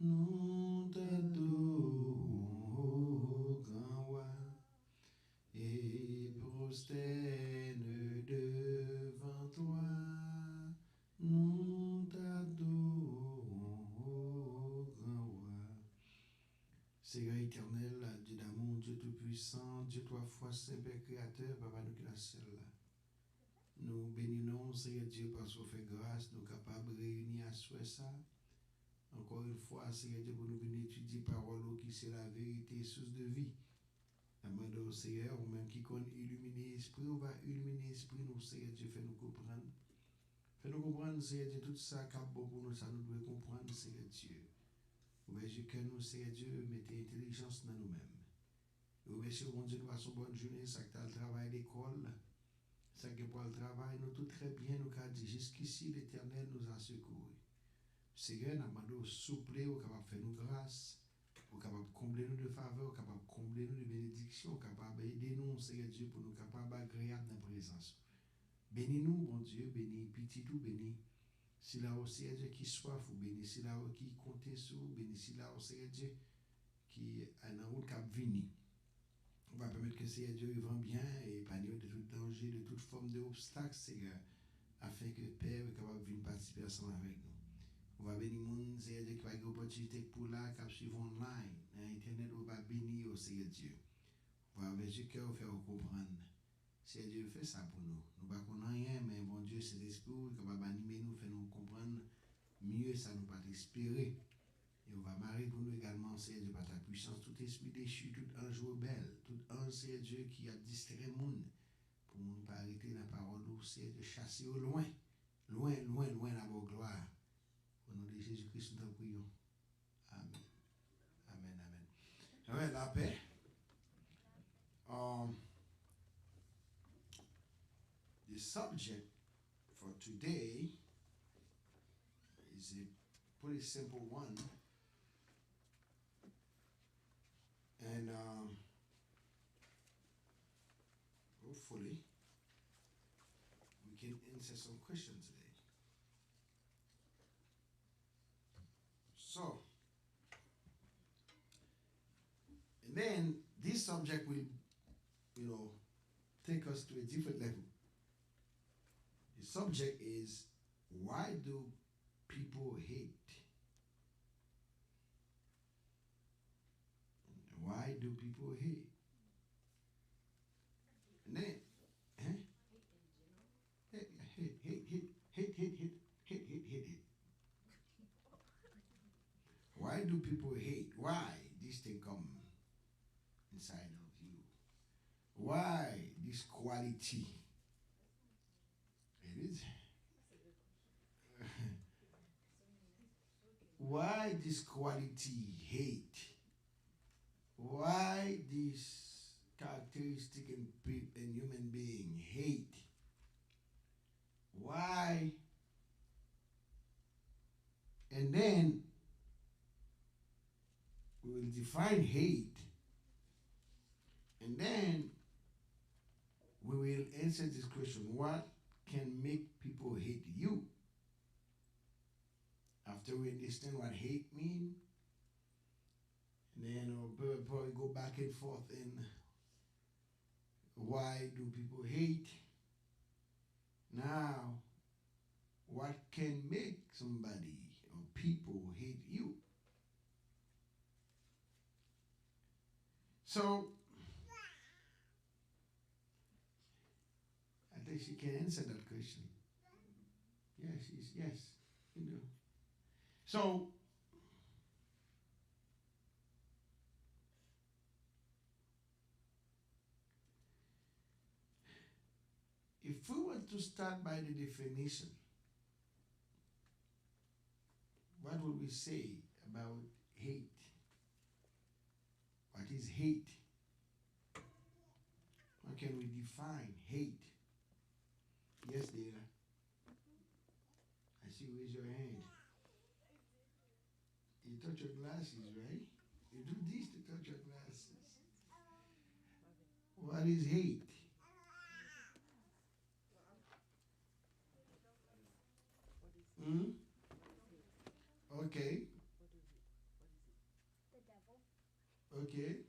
nous t'adorons, grand roi, et prosterne devant toi. Nous t'adorons, grand roi. Seigneur éternel, Dieu d'amour, Dieu tout-puissant, Dieu trois fois saint Père créateur, Papa nous qui la ciel là. Nous bénissons, Seigneur Dieu, parce qu'on fait grâce, nous sommes capables de réunir à soi ça. Encore une fois, Seigneur Dieu, pour nous venir étudier parole qui c'est la vérité, source de vie. Amène Seigneur, ou même qui connaît illuminer l'esprit, on va illuminer l'esprit, nous, Seigneur Dieu, fait nous comprendre. Fait nous comprendre, Seigneur Dieu, tout ça qui est bon pour nous, ça nous doit comprendre, Seigneur Dieu. Ouvrez que nous, Seigneur Dieu, mettez intelligence dans nous-mêmes. Ouvrez, mon Dieu, nous passons bonne journée, ça que tu as le travail d'école. Ça que pour le travail, nous tout très bien, nous avons dit jusqu'ici, l'Éternel nous a secourus. Seigneur, nous avons demandé souple, au capable de faire nous grâce, au capable de combler nous de faveur, au capable de combler nous de bénédictions, au capable d'aider nous, Seigneur Dieu, pour nous capables d'agréable dans la présence. Bénis-nous, mon Dieu, bénis petit tout, bénis. Si là aussi, Seigneur Dieu, qui soif, ou bénis, si là qui compte sur, bénis, si là aussi, Seigneur Dieu, qui est en route cap vini. On va permettre que Seigneur Dieu vend bien et épargne de tout danger, de toute forme d'obstacle, Seigneur, afin que Père est capable de venir participer ensemble avec nous. On va bénir les gens, Seigneur Dieu, qui va avoir une opportunité pour là, qui suivre online, dans Internet, on va bénir, Seigneur Dieu. On va avec du cœur faire comprendre. Seigneur Dieu fait ça pour nous. Nous ne connaissons rien, mais bon Dieu, c'est l'esprit qui est capable d'animer nous, faire nous comprendre mieux, ça nous pas espérer. Et on va marier pour nous également, Seigneur Dieu, par ta puissance, tout esprit déchu, tout ange rebelle, tout ange, Seigneur Dieu, qui a distrait le monde, pour nous pas arrêter la parole, Seigneur Dieu, chasser au loin, loin, loin, loin, la bonne gloire. Au nom de Jésus-Christ, nous t'en prions. Amen. Amen, amen. Amen, la paix. The subject for today is a pretty simple one. And hopefully we can answer some questions today. So, and then this subject will, take us to a different level. The subject is, why do people hate? Why do people hate? And then, hate. Why do people hate? Why this thing come inside of you? Why this quality? It is. Why this quality hate? Why this characteristic in human being hate? Why? And then we will define hate, and then we will answer this question: what can make people hate you? After we understand what hate means, and then we'll probably go back and forth in why do people hate? Now, what can make somebody or people hate you? So, I think she can answer that question. Yes, you know. So, if we were to start by the definition, what would we say about hate? What is hate? How can we define hate? Yes, dear. I see you raise your hand. You touch your glasses, right? You do this to touch your glasses. What is hate? Hmm? Okay. Okay.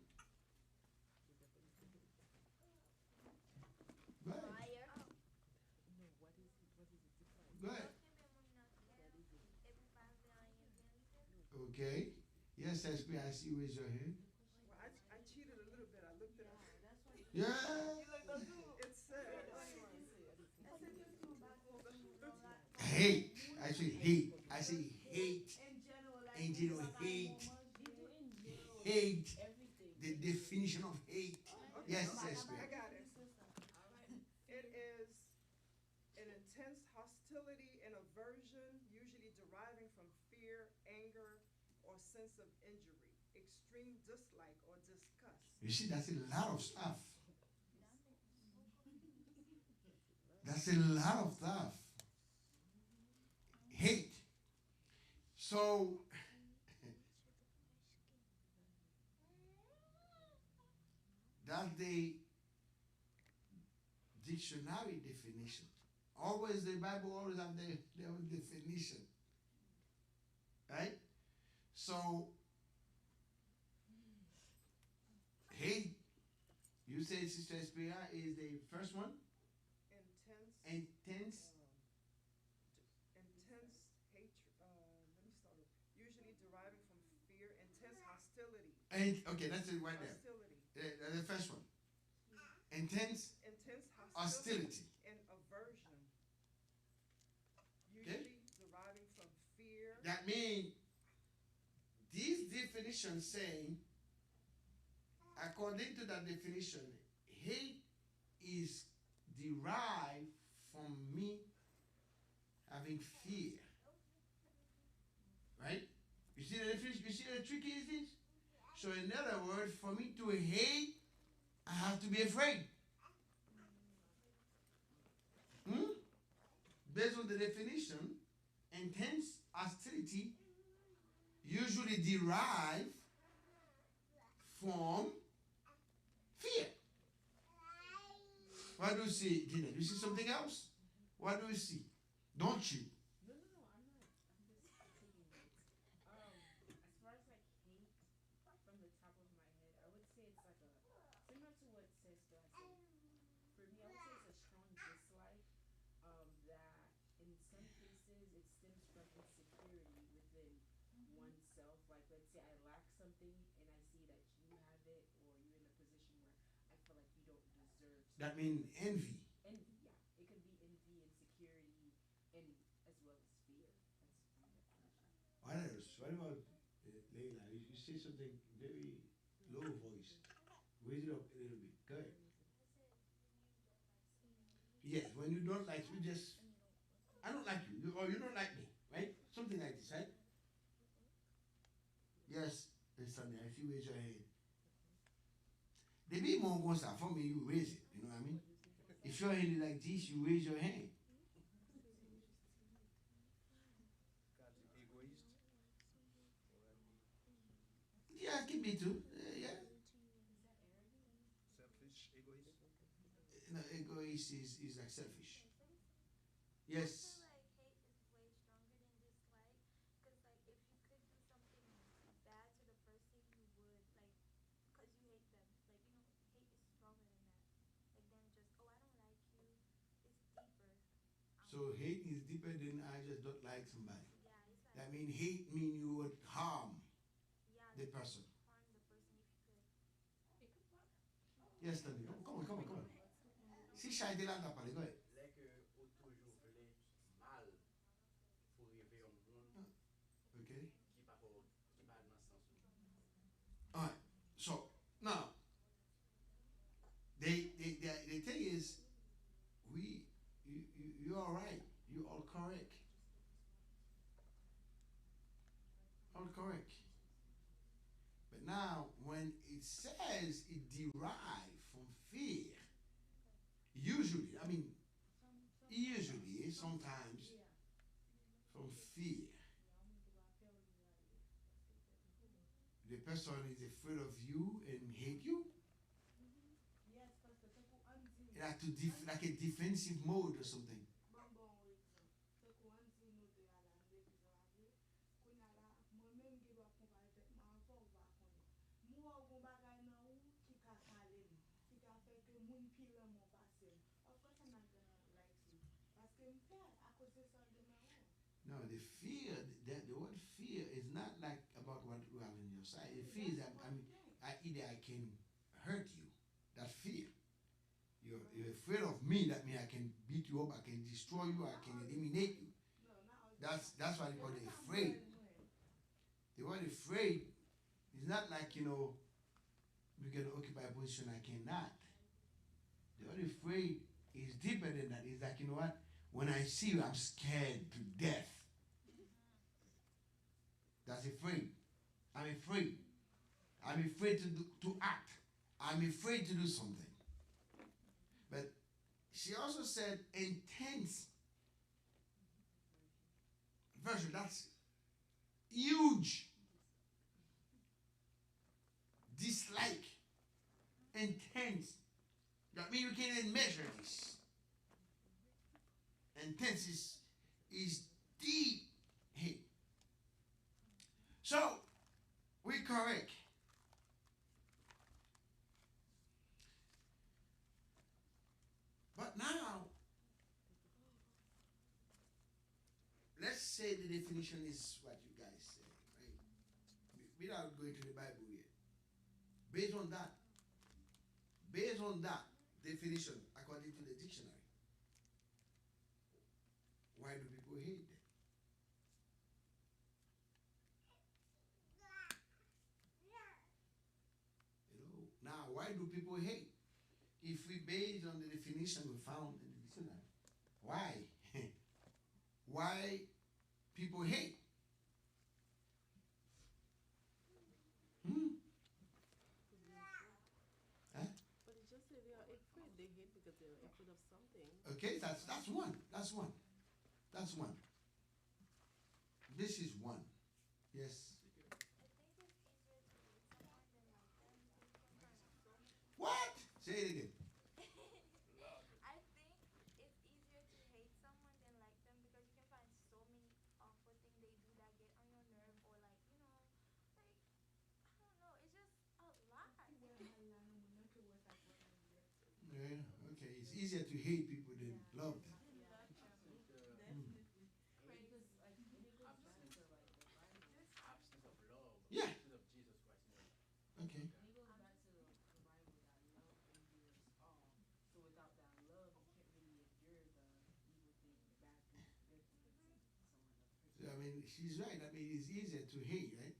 Go ahead. Go ahead. Okay. Yes, SB, I see you raise your hand. Well, I cheated a little bit. I looked it up. Yeah. It says Hate. I say hate. I say hate. And you know, hate. Hate. The definition of hate. okay. Yes, SB. I got it. It is an intense hostility and aversion, usually deriving from fear, anger, or sense of injury, extreme dislike or disgust. You see, that's a lot of stuff. That's a lot of stuff. Hate. So that's the dictionary definition. Always the Bible always have their own definition. Right? So hate, you say Sister Espera is the first one? Intense, Intense. intense hatred. Let me start over. Usually deriving from fear, intense hostility. And okay, that's it right there. Hostility. The first one. Intense Intense hostility. and aversion. Okay. Usually deriving from fear. That means this definition saying, according to that definition, hate is derived from me having fear. Right? You see the definition? You see the tricky is this? So in other words, for me to hate, I have to be afraid. Hmm? Based on the definition, intense hostility usually derive from fear. What do you see, Gina? Do you see something else? What do you see? Don't you? No, no, no, I'm not. I'm just taking notes. As far as like hate from the top of my head, I would say it's like a similar to what Sister said. For me, I would say it's a strong dislike. That in some cases it stems from insecurity within oneself. Like let's say I lack something and I see that you have it, or you're in a position where I feel like you don't deserve That something. means envy. Envy, yeah. It could be envy, insecurity, and as well as fear. That's my definition. What else? What about Leila? You say something very low voice. Raise it up a little bit. Go ahead. Yes, when you don't like, you just, I don't like you, or you don't like me, right? Something like this, right? Yes, Sunday, if you raise your hand. The big one goes out for me, you raise it, you know what I mean? If your hand is like this, you raise your hand. Yeah, it can be too. Yeah. Selfish, egoist. No, egoist is like selfish. Yes. So hate is deeper than I just don't like somebody. That means hate mean you would harm the person. Yes, Tony. Come on, come on, come on. Si Shai de là, t'as parlé, go ahead. Lè ke ou toujou vle mal pou rive yon moun Okay. ki pa nan sens ou. Alright. So now the thing is you are right. You are correct. All correct. But now when it says it derived from fear, usually, I mean usually sometimes from fear. The person is afraid of you and hate you. Like a defensive mode or something. No, the fear, the word fear is not like about what you have in your side. The fear is that, I mean, either I can hurt you. That fear. You're afraid of me. That means I can beat you up, I can destroy you, I can eliminate you. That's why they call it afraid. The word afraid is not like, you can occupy a position I cannot. The word afraid is deeper than that. It's like, you know what? When I see you, I'm scared to death. That's afraid. I'm afraid. I'm afraid to act. I'm afraid to do something. But she also said intense version. That's huge. Dislike. Intense. That means you can't even measure this. Intense is deep hate. So, we're correct. But now, let's say the definition is what you guys say, right? Without going to the Bible yet. Based on that definition, according to the dictionary, why do people hate them? Now, why do people hate? If we base on the definition we found in the dictionary, why? Why people hate? Huh? But it's just that they are afraid. They hate because they're afraid of something. Okay, that's one. That's one. That's one. This is one. Yes. What? Say it again. I think it's easier to hate someone than like them because you can find so many awful things they do that get on your nerve or like, I don't know, it's just a lot. Yeah, okay. It's easier to hate people than love them. Absence of love. Yeah. Absence of Jesus Christ. Okay. And it goes back to the Bible that love endures all. So without that love, you can't really endure the evil thing, the bad thing, the good thing that someone So, I mean, she's right. I mean, it's easier to hate, right?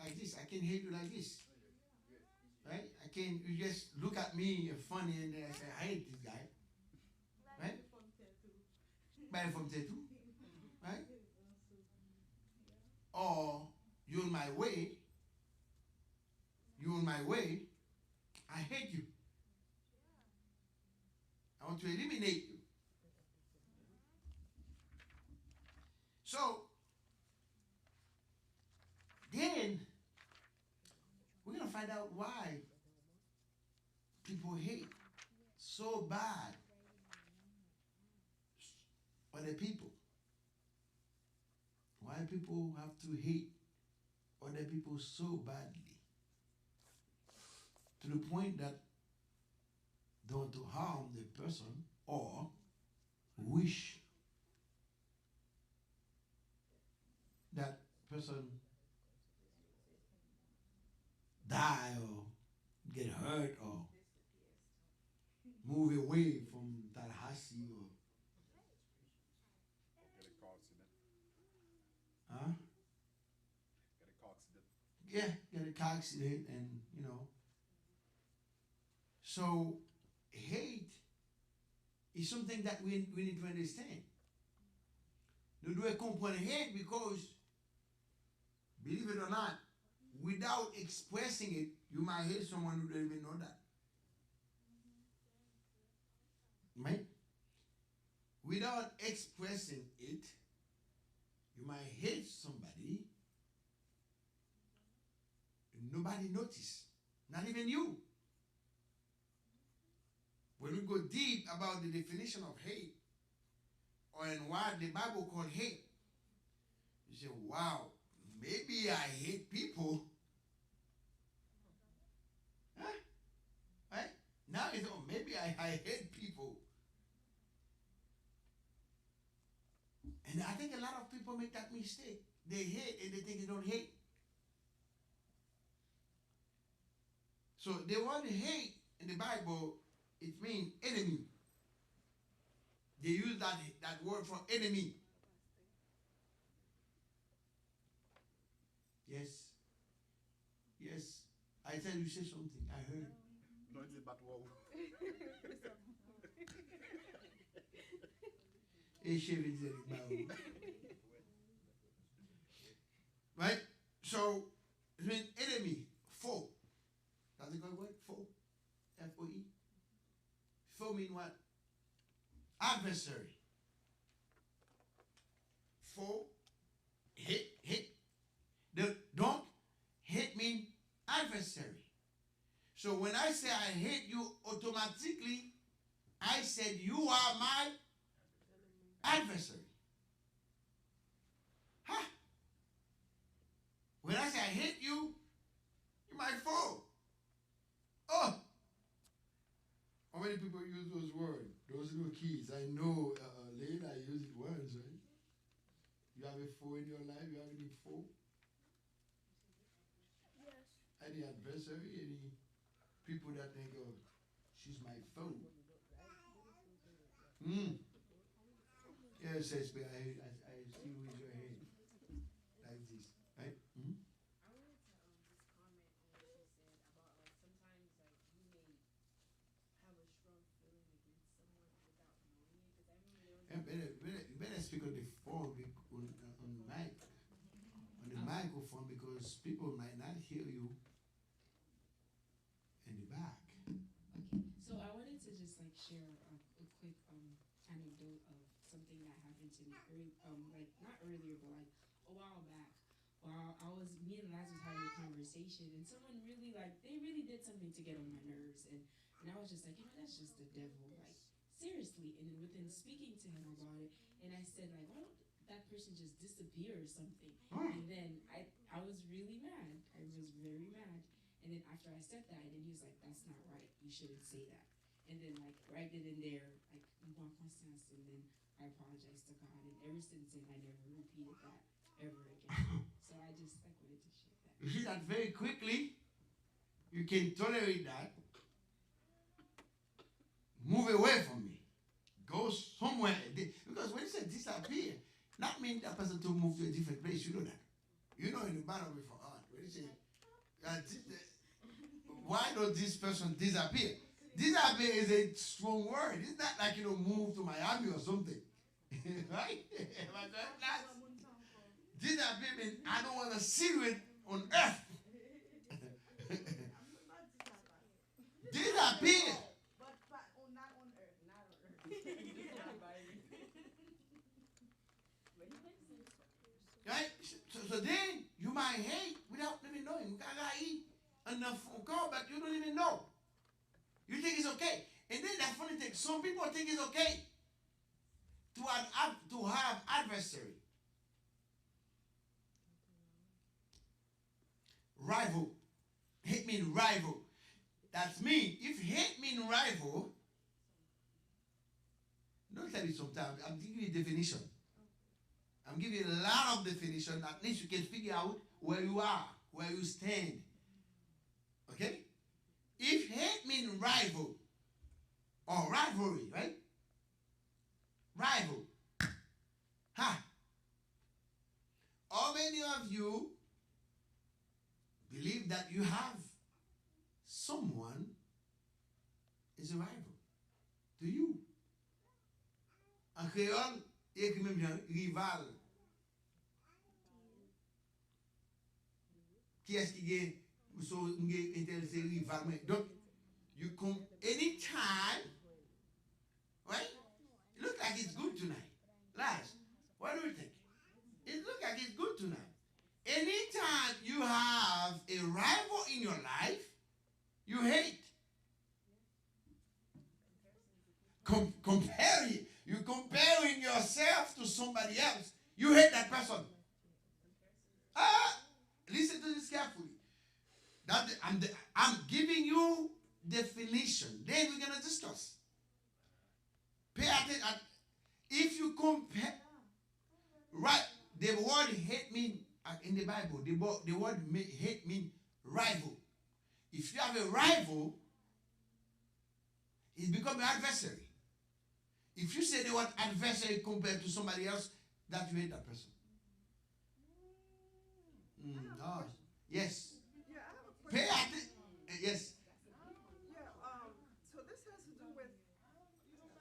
Like this. I can hate you like this. Right? I can, you just look at me, you're funny, and then I say, I hate this guy. Right? Buy from tattoo. Right? Or you're in my way. You're in my way. I hate you. I want to eliminate you. So, then, we're going to find out why people hate so bad other people. Why people have to hate other people so badly. To the point that they want to harm the person or wish that person die or get hurt or move away from Tallahassee or Get a car accident. huh? Get a car accident. Yeah, get a car accident and so hate is something that we need to understand. Nous devons comprendre hate because, believe it or not, without expressing it, you might hate someone who doesn't even know that. Right? Without expressing it, you might hate somebody and nobody notice. Not even you. When we go deep about the definition of hate, or in what the Bible called hate, you say, wow, maybe I hate people. Huh? Right? Now it's, oh, maybe I hate people. people make that mistake. They hate and they think they don't hate. So the word hate in the Bible, it means enemy. They use that word for enemy. Yes. Yes. I tell you, say something. I heard. No, it's about wow. Right? So, it means enemy, foe. Does it called word? Foe? F-O-E? Foe mean what? Adversary. Foe, hate. Don't hate mean adversary. So when I say I hate you, automatically I said you are my adversary. Huh? When I say I hate you, you're my foe. Oh! How many people use those words? Those little kids. I know, Lane, I use it once, right? You have a foe in your life? You have any foe? Yes. Any adversary? Any people that think, oh, she's my foe? Yes, yes, but I see you with your head like this, right? Mm-hmm. I wanted to just comment on what you said about like sometimes like you may have a strong feeling against someone without knowing it. Because I remember there was Better speak on the phone, on the microphone, because people might not hear you in the back. Okay, so I wanted to just like share a quick anecdote of something that happened to me like not earlier, but like a while back. While me and Laz was having a conversation, and someone really they really did something to get on my nerves, and I was just like, that's just the devil, like seriously. And then within speaking to him about it, and I said like, why don't that person just disappear or something? And then I was really mad. I was very mad. And then after I said that, and then he was like, that's not right. You shouldn't say that. And then like right then and there, like moi conscience, and then I apologized to God. And ever since then, I never repeated that ever again. So I just like wanted to share that. You see that very quickly, you can tolerate that. Move away from me. Go somewhere. Because when you say disappear, that means that person to move to a different place. You know that. You know in the Bible before art. When you say, why does this person disappear? Disappear is a strong word. It's not like, move to Miami or something. Right? Disappear means I don't want to see you on earth. Disappear. But not on earth. Not on earth. Right? So then you might hate without even knowing. You gotta eat enough phone call, but you don't even know. You think it's okay. And then that funny thing, some people think it's okay to have adversary. Rival. Hate mean rival. That's me. If hate mean rival, don't tell me sometimes. I'm giving you a definition. I'm giving you a lot of definition. At least you can figure out where you are, where you stand. Okay? If hate means rival or rivalry, right? Rival. Ha! How many of you believe that you have someone is a rival to you? En créole, il écrit même bien rival. Qui est-ce qui gagne? So, intéressé rival. Donc, you come anytime, right? It looks like it's good tonight. Last, what do you think? It looks like it's good tonight. Anytime you have a rival in your life, you hate. Comparing. You're comparing yourself to somebody else. You hate that person. Listen to this carefully. I'm giving you definition. Then we're going to discuss. Pay attention. If you compare The word hate mean in the Bible. The word hate mean rival. If you have a rival, it becomes an adversary. If you say the word adversary compared to somebody else, that you hate that person. I have a Ah, question. yes. Yeah, I have a Pay question. attention. Yes. Yeah, so this has to do with,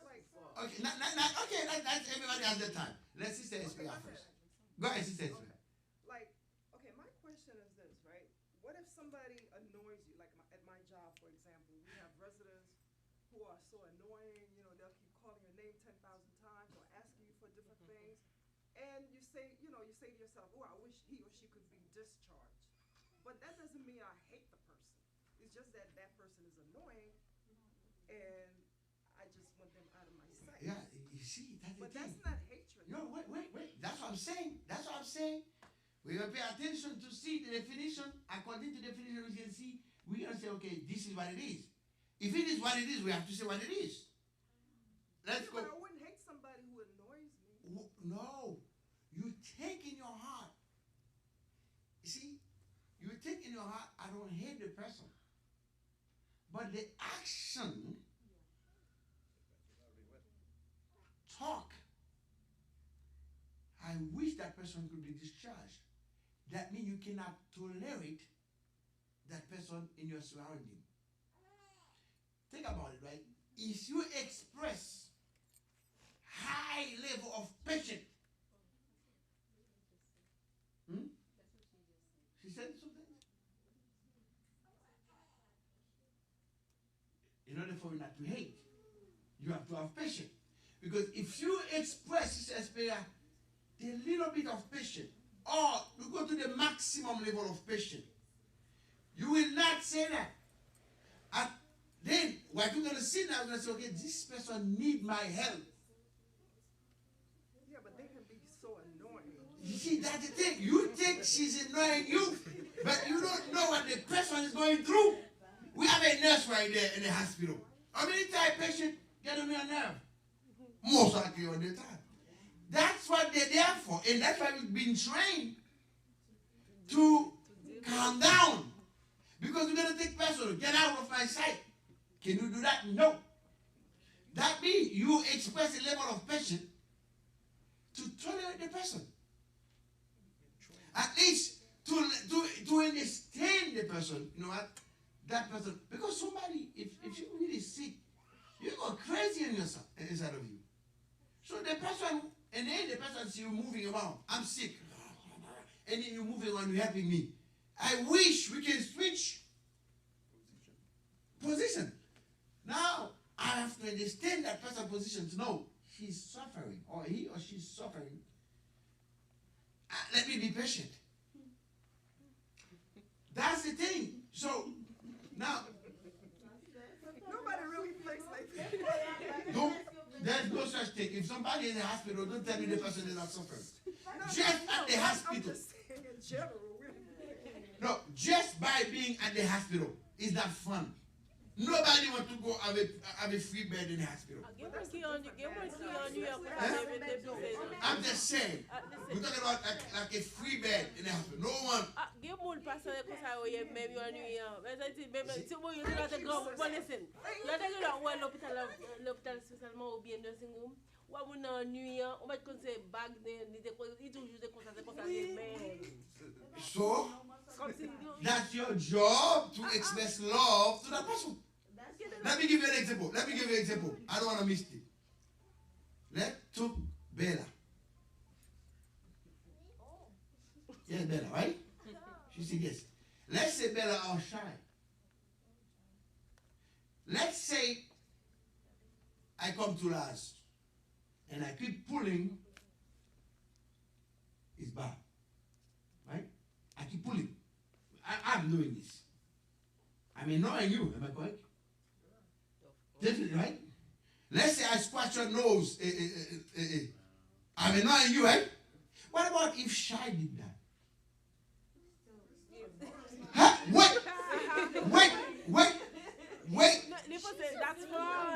like, Okay. Okay. That's everybody has their time. Let's Sister Espera go first. ahead. Go ahead, Sister Espera. Okay. Like, okay, my question is this, right? What if somebody annoys you? Like at my job, for example, we have residents who are so annoying. You know, they'll keep calling your name 10,000 times or asking you for different things, and you say to yourself, "Oh, I wish he or she could be discharged." But that doesn't mean I hate the person. It's just that that person is annoying, and I just want them out of my sight. Yeah, you see, that's the But thing. that's not hatred. No, wait. That's what I'm saying. That's what I'm saying. We're going to pay attention to see the definition. According to the definition, we can see, we're going to say, okay, this is what it is. If it is what it is, we have to say what it is. Let's Yeah, go. but I wouldn't hate somebody who annoys me. No. You take in your heart. You see, you think in your heart, I don't hate the person. But the action, talk, I wish that person could be discharged. That means you cannot tolerate that person in your surrounding. Think about it, right? If you express high level of patience, she said something? In order for you not to hate, you have to have patience. Because if you express, the little bit of patience, or you go to the maximum level of patience, you will not say that. And then, what you're going to see now, you're going to say, okay, this person need my help. Yeah, but they can be so annoying. You see, that's the thing. You think she's annoying you, but you don't know what the person is going through. We have a nurse right there in the hospital. How many times patients get on your nerve? Most likely all the time. That's what they're there for. And that's why we've been trained to calm down. Because you're going to take personal. Get out of my sight. Can you do that? No. That means you express a level of patience to tolerate the person. At least to understand the person. You know what? That person. Because somebody, if you're really sick, you go crazy in yourself, inside of you. So the person, and then the person sees you moving around. I'm sick. And then you're moving around, you're helping me. I wish we can switch position. Now, I have to understand that person's position to know he's suffering, or he or she's suffering. Let me be patient. That's the thing. So, now, Nobody really thinks like that. there's no such thing. If somebody is in the hospital, don't tell me the person is not suffering. No, Just at the I'm hospital. just saying in general. No, just by being at the hospital is not fun. Nobody wants to go have a free bed in the hospital. I'm just saying. We're talking about like a free bed in the hospital. No one. So, that's your job to express love to that person. Let me give you an example. I don't want to miss it. Let's take Bella. Yes, Bella, right? She said yes. Let's say Bella are shy. Let's say I come to last and I keep pulling his back. Right? I keep pulling. I'm doing this. I'm annoying you, am I correct? Definitely, right? Let's say I scratch your nose. I'm annoying you, right? What about if Shy did that? Huh? Wait! That's fun.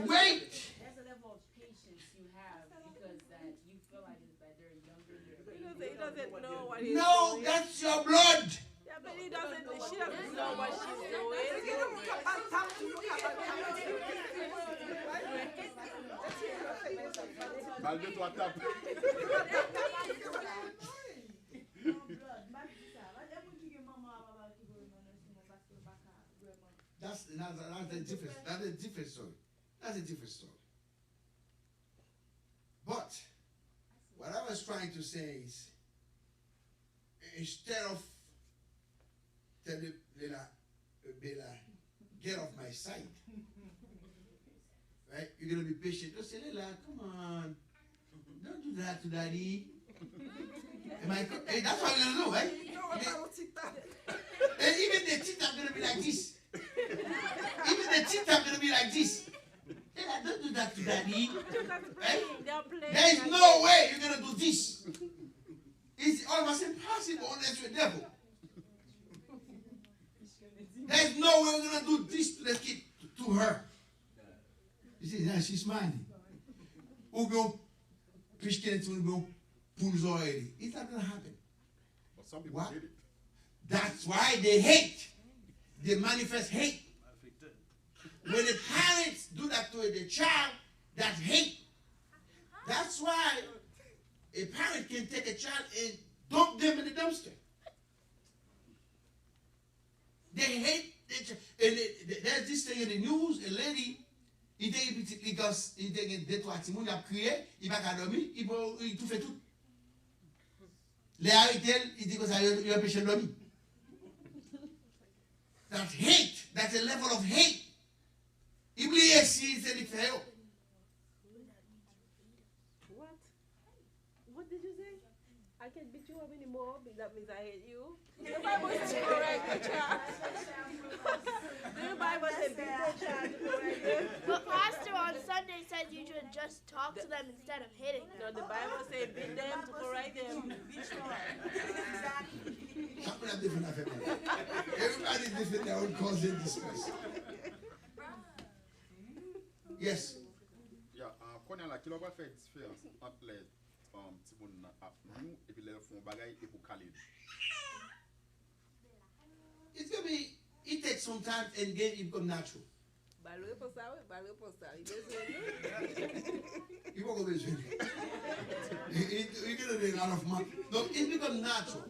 Wait! That's a level of patience you have because that you feel like it's that they're what he's No, doing. that's your blood. Yeah, but she doesn't know what she's doing. Malgré toi, tape. That's a different. That's a different story. That's a different story. But what I was trying to say is, instead of telling Bella, get off my side, right? You're gonna be patient. Don't say, Lela, come on, don't do that to Daddy. Hey, that's what you're gonna do, right? And even the teeth are gonna be like this. Even the teeth are gonna be like this. Lela, don't do that to Daddy. Right? There is no way you're gonna do this. It's almost impossible unless you're a devil. There's no way we're gonna do this to the kid, to her. You see, now she's smiling. Ou bien, puisqu'elle est pour nous oreilles. It's not gonna happen. But some people What? did it. That's why they hate. They manifest hate. When the parents do that to the child, that's hate. That's why a parent can take a child and dump them in the dumpster. They hate the child. And there's this thing in the news, a lady, il était petit, il était deux, trois petits mouns, il a crié, il va pas dormir, il tout fait tout. Les arrêtés, il dit que ça lui empêche de dormir. That's hate. That's a level of hate. Oubliez si c'est différent. What? What did you say? I can't beat you up anymore. That means I hate you. The Bible says correct the child. The Bible says beat the child to correct them. But Pastor on Sunday said you should just talk to them instead of hitting No, them. the Bible says beat them to correct them. Everybody's different, their own cause and distress. Yes. Yeah, quand on a qui va faire différence entre les petits bons nous et puis les font bagaille et pour caler. It's gonna be, it takes some time and then it become natural. Balou pour ça, oui, balou pour ça. You won't go this way. You're gonna need a lot of money. No, it becomes natural.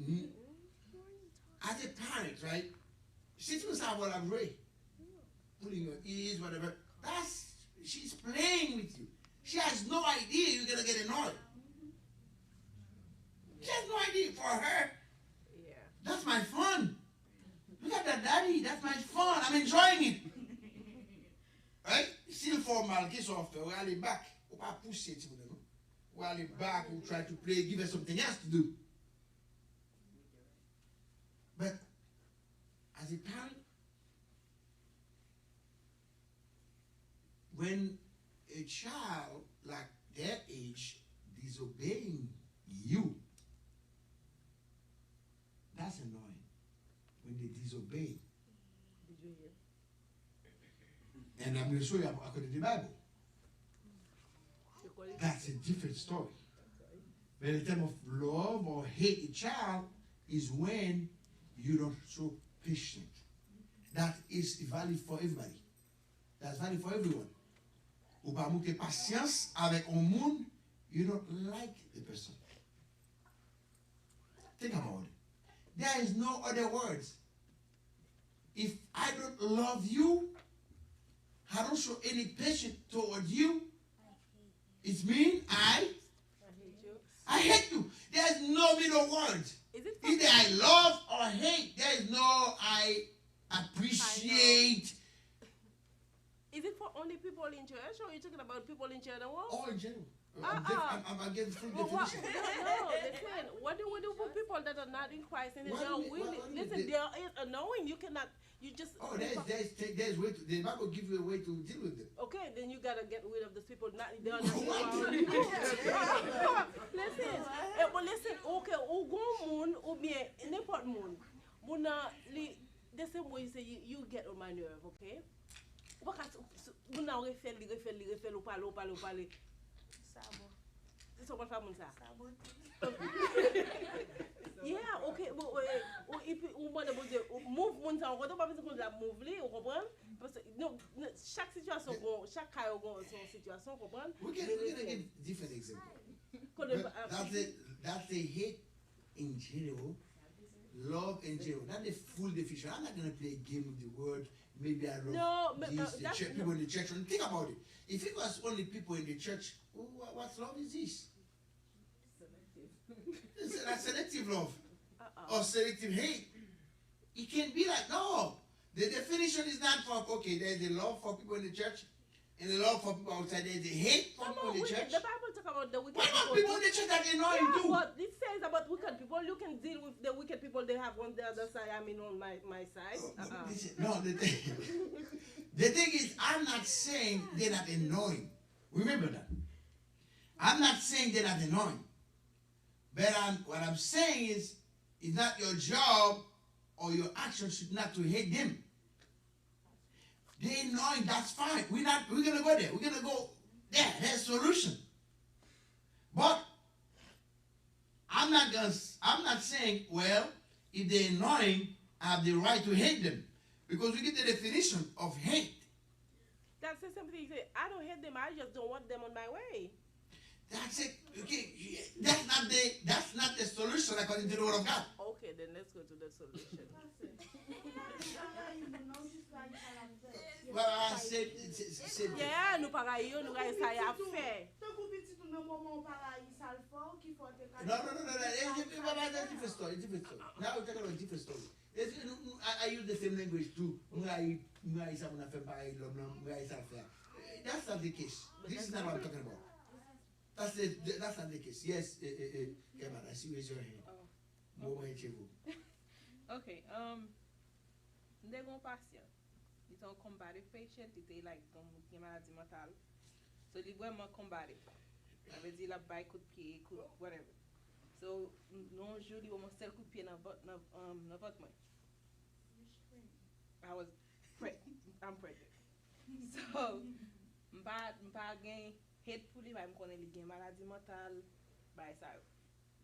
Mhm. As a parent, right? Since you saw what I'm doing, pulling your ears, whatever, she's playing with you. She has no idea you're gonna get annoyed. She has no idea. For her, Yeah. that's my fun. Look at that, Daddy. That's my fun. I'm enjoying it. Right? Still formal, kiss off. We'll aller back. We'll pas pousser, tu vois, non? We'll aller back. We'll try to play, give her something else to do. But as a parent, when a child like their age disobeying you, that's annoying. When they disobey. Did you hear? And I'm going to show you according to the Bible. You call it? That's a different story. But in terms of love or hate a child is when you don't show patience. That is valid for everybody. That's valid for everyone. Ou pas monter patience avec un monde, you don't like the person. Think about it. There is no other words. If I don't love you, I don't show any patience toward you, it means I hate you. I hate you. There's no middle words. Is it Either I love or hate. There is no I appreciate. Is it for only people in church, or are you talking about people in church and what? All in general. Uh-uh. I'm getting full Well, what, definition. no, listen. What do we do for people that are not in Christ and they What are do we- willing? what do we Listen, do? they are annoying. You cannot. You just. Oh, there's way to, the Bible give you a way to deal with them. Okay, then you gotta get rid of those people. Not they are What? not. Listen, but listen. Okay, ou gon moun ou bien n'importe moun. Muna li the same way you say you get on my nerve. Okay. Muna refel ou parle. c'est son femme ça. Yeah, okay, but if on va dire move mon ça, on doit pas besoin de la move li, on comprend? Parce que non, chaque situation, chaque cas a son situation, comprendre? We're gonna give different examples. That's the hate in general, love in general. Not the full definition. I'm not gonna play a game with the word. Maybe I love people in the church. And think about it. If it was only people in the church, what love is this? That's selective love or selective hate. It can't be like, no. The definition is not for, okay, there's the love for people in the church and the love for people outside. There's the hate for people in the church. The Bible talk about the wicked What about people in the church that they know you do? But it says about wicked people. You can deal with the wicked people they have on the other side. I mean, on my side. No, the thing is, I'm not saying they're not annoying. Remember that. I'm not saying they're not annoying. But what I'm saying is, it's not your job or your action should not to hate them. They're annoying, that's fine. We're gonna go there. We're gonna go there. There's a solution. But I'm not saying, well, if they're annoying, I have the right to hate them. Because we get the definition of hate. That's the same thing. I don't hate them, I just don't want them on my way. That's it. Okay, that's not the solution according to the word of God. Okay, then let's go to the solution. Well, I said, yeah, nous pareil, nous gagne ça y a fait. No, that's a different story. Now we're talking about a different story. I use the same language too. That's not the case. This is not what I'm talking about. That's not the case. Yes, Kevin, I see you raise your hand. Okay, they gon patient. Ils sont combatif patient, ils étaient like comme qui maladie mentale. So ils vraiment combatif. Ça veut dire la baille coup de pied, coup whatever. So non jour ils vont seul coup de pied dans votre moi. I'm pregnant. So m'pa gain hate pour lui, mais me connais li gain maladie mentale, bail ça.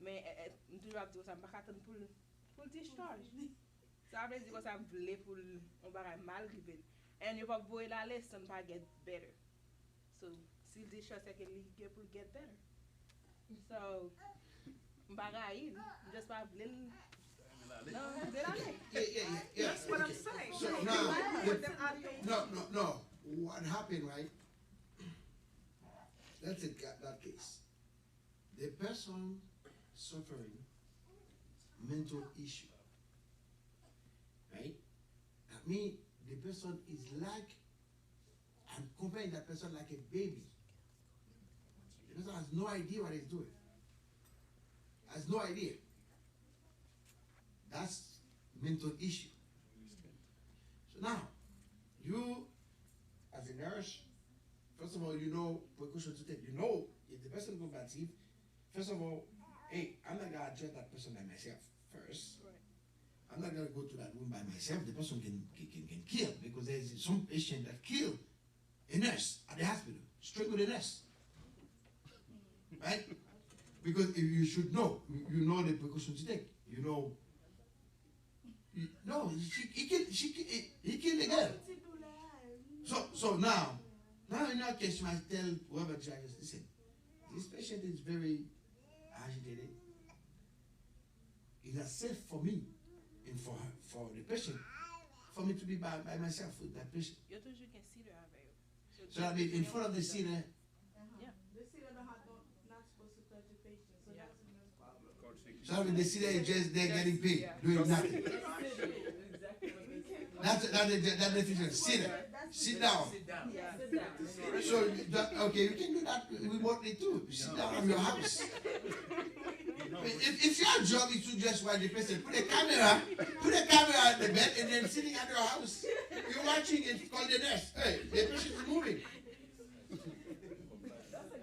Mais toujours dire ça m'pa attendre pour discharge. Ça veut dire que ça voulait pour on va mal river. And you pas boy la lesson pas get better. So s'il discharge c'est que li get pour get better. So m'bagaille just pas voulait. No, Yeah. That's what I'm saying. So no. What happened, right? Let's take that case. The person suffering mental issue, right? That means the person is like, I'm comparing that person like a baby. The person has no idea what he's doing. Has no idea. That's mental issue. So now, you as a nurse, first of all, you know precaution to take. You know if the person goes bad teeth, first of all, hey, I'm not gonna address that person by myself first. Right. I'm not gonna go to that room by myself. The person can kill because there's some patient that killed a nurse at the hospital, strangled a nurse. Right? Because if you should know, you know the precaution to take. You know. No, he killed the girl. So now in that case, you might tell whoever judges, listen, this patient is very agitated. It's not safe for me and for the patient, for me to be by myself with that patient. You toujours can see the avec. So I mean, in front of the seater. Yeah. The seater not supposed to touch the patient, so that's another problem. So I mean, the seater is just there getting paid, doing nothing. That's the definition. Sit down. So okay, you can do that remotely too. Sit down on your house. If your job is to just watch the person, put a camera at the bed and then sitting at your house, you're watching and call the nurse. Hey, the patient is moving.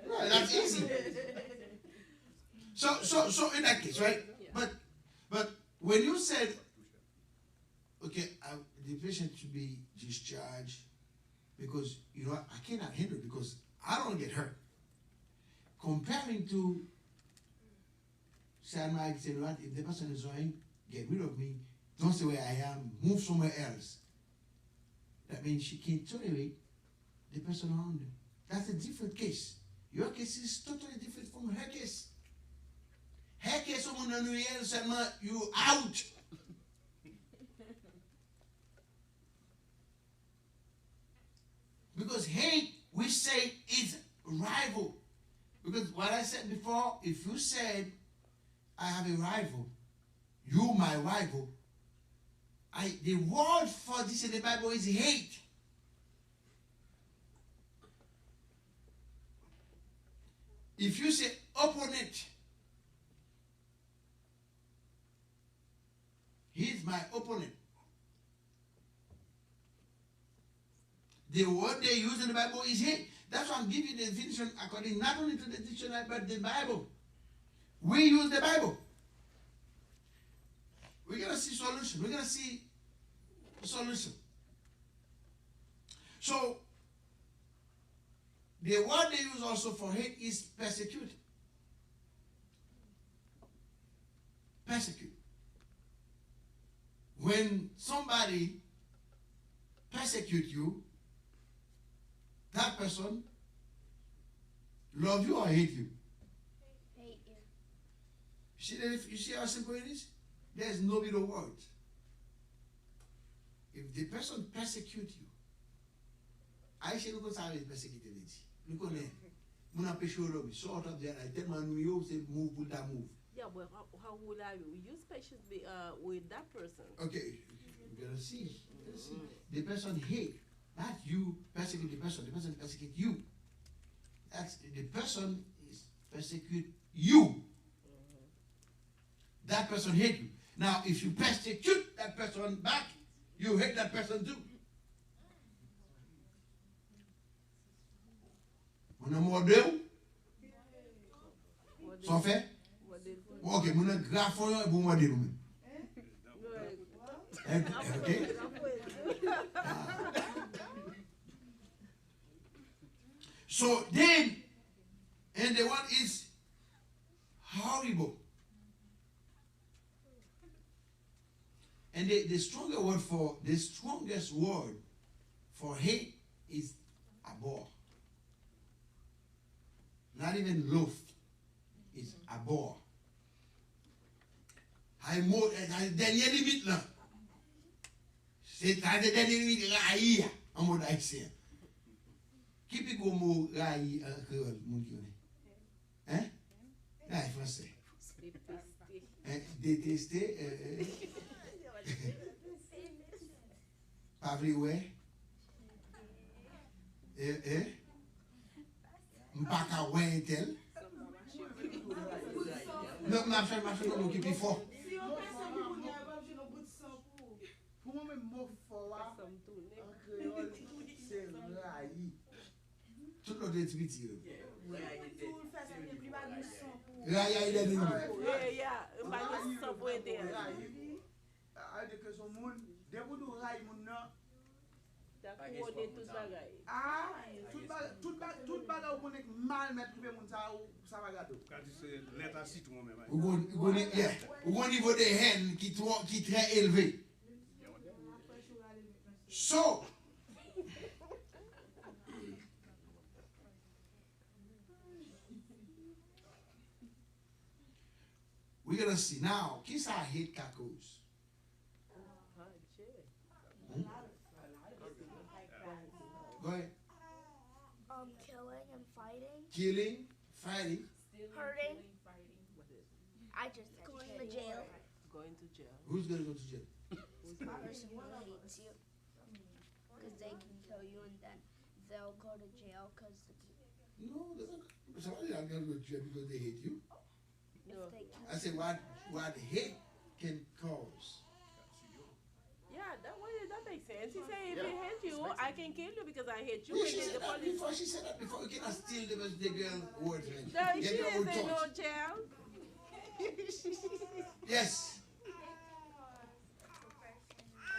Right, that's easy. So in that case, right? But when you said, okay, the patient should be discharged because I cannot handle it because I don't get hurt. comparing to say, if the person is going, get rid of me, don't stay where I am, move somewhere else. That means she can tolerate the person around her. That's a different case. Your case is totally different from her case. Her case, someone on the else said, you out. Because hate, we say, is rival. Because what I said before, if you said, I have a rival, you my rival, the word for this in the Bible is hate. If you say opponent, he's my opponent. The word they use in the Bible is hate. That's why I'm giving you the definition according not only to the dictionary but the Bible. We use the Bible. We're going to see solution. We're going to see solution. So, the word they use also for hate is persecute. Persecute. When somebody persecutes you, that person love you or hate you? Hate you. You see how simple it is? There's no middle word. If the person persecutes you, I say, look how persecuted it. Look on there. Muna pesho robi. Sort of there. I tell man you say move, put that move. Yeah, but how would I use patience with that person? Okay, we're gonna see. The person hate, not you persecute the person persecute you. That's the person is persecute you. That person hate you. Now, if you persecute that person back, you hate that person too. On a modèle, sans fait? Ok, mon a grafon et bon modèle. Okay. So then, and the one is horrible. And the strongest word for hate is abhor. Not even loaf. It's abhor. Dernière limite là. C'est la dernière limite raïr en mode haïtien. Qui peut le mot raïr en créole, mon Dieu? Hein? Ah, français. Détester. Pas vrai, ouais. M'pas ouais tel. Non, ma femme non qui plus fort. Pour moi même mot fort là en créole c'est raï. Tout l'autre est petit. Yeah, que son monde dès que nous raï mon nan tout bagarre ou connaît mal mettre trouver mon ça va gâteau Quand c'est l'état citron même. Au niveau des haines qui très élevé. So we're gonna see now. Qui ça hate qu'à cause? Go ahead. Killing and fighting. Killing, fighting. Hurting. I just said going to jail. Going to jail. Who's gonna go to jail? The person who hates you. Because they can kill you and then they'll go to jail because No, somebody's not gonna go to jail because they hate you. No. I said what hate can cause. Yeah, that makes sense. He said if he hates you, I can kill you because I hate you. Yeah, And she then said the that police. before. She said that before. You cannot steal the girl words. No, she Get your didn't own say no thoughts. jail. Yes.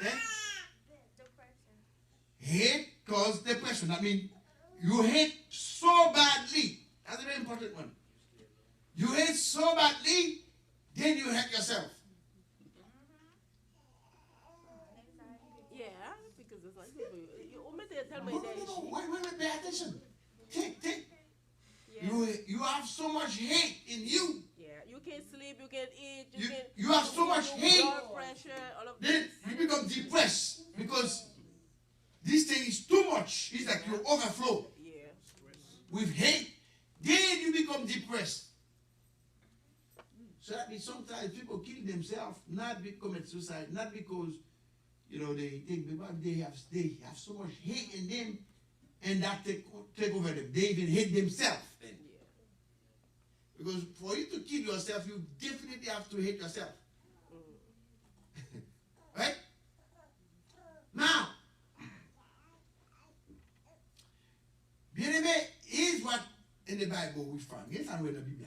Eh? Hate causes depression. I mean, you hate so badly. That's very important one. You hate so badly, then you hate yourself. Yeah, because it's like you want me to tell me No, that. wait, pay attention. Think. Yeah. You have so much hate in you. Yeah, you can't sleep, you can't eat, You have so much hate. blood pressure, all of Then this. you become depressed because this thing is too much. It's like you overflow Yeah. with hate. Then you become depressed. So that means sometimes people kill themselves, not commit suicide, not because they think, but they have so much hate in them, and that take over them. They even hate themselves. Then. Yeah. Because for you to kill yourself, you definitely have to hate yourself. Right? Now, bien-aimé, here's what in the Bible we find. Here's how we in the Bible.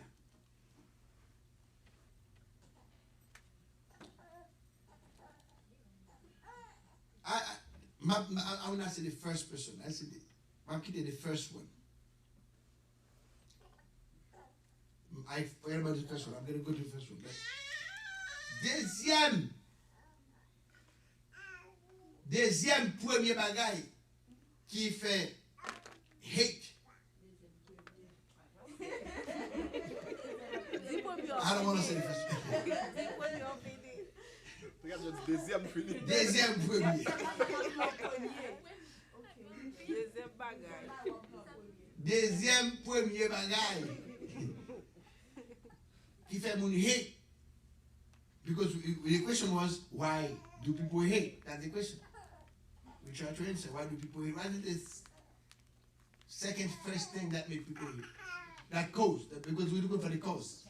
I will not say the first person. I say the first one. I forget about the first one. I'm going to go to the first one. Deuxième premier bagay qui fait hate. I don't want to say the first one. Deuxième fini. Deuxième premier. Deuxième bagay. Deuxième premier bagay qui fait mon hate. Because the question was, why do people hate? That's the question. We try to answer, why do people hate? Why is this first thing that makes people hate? That cause, because we're looking for the cause.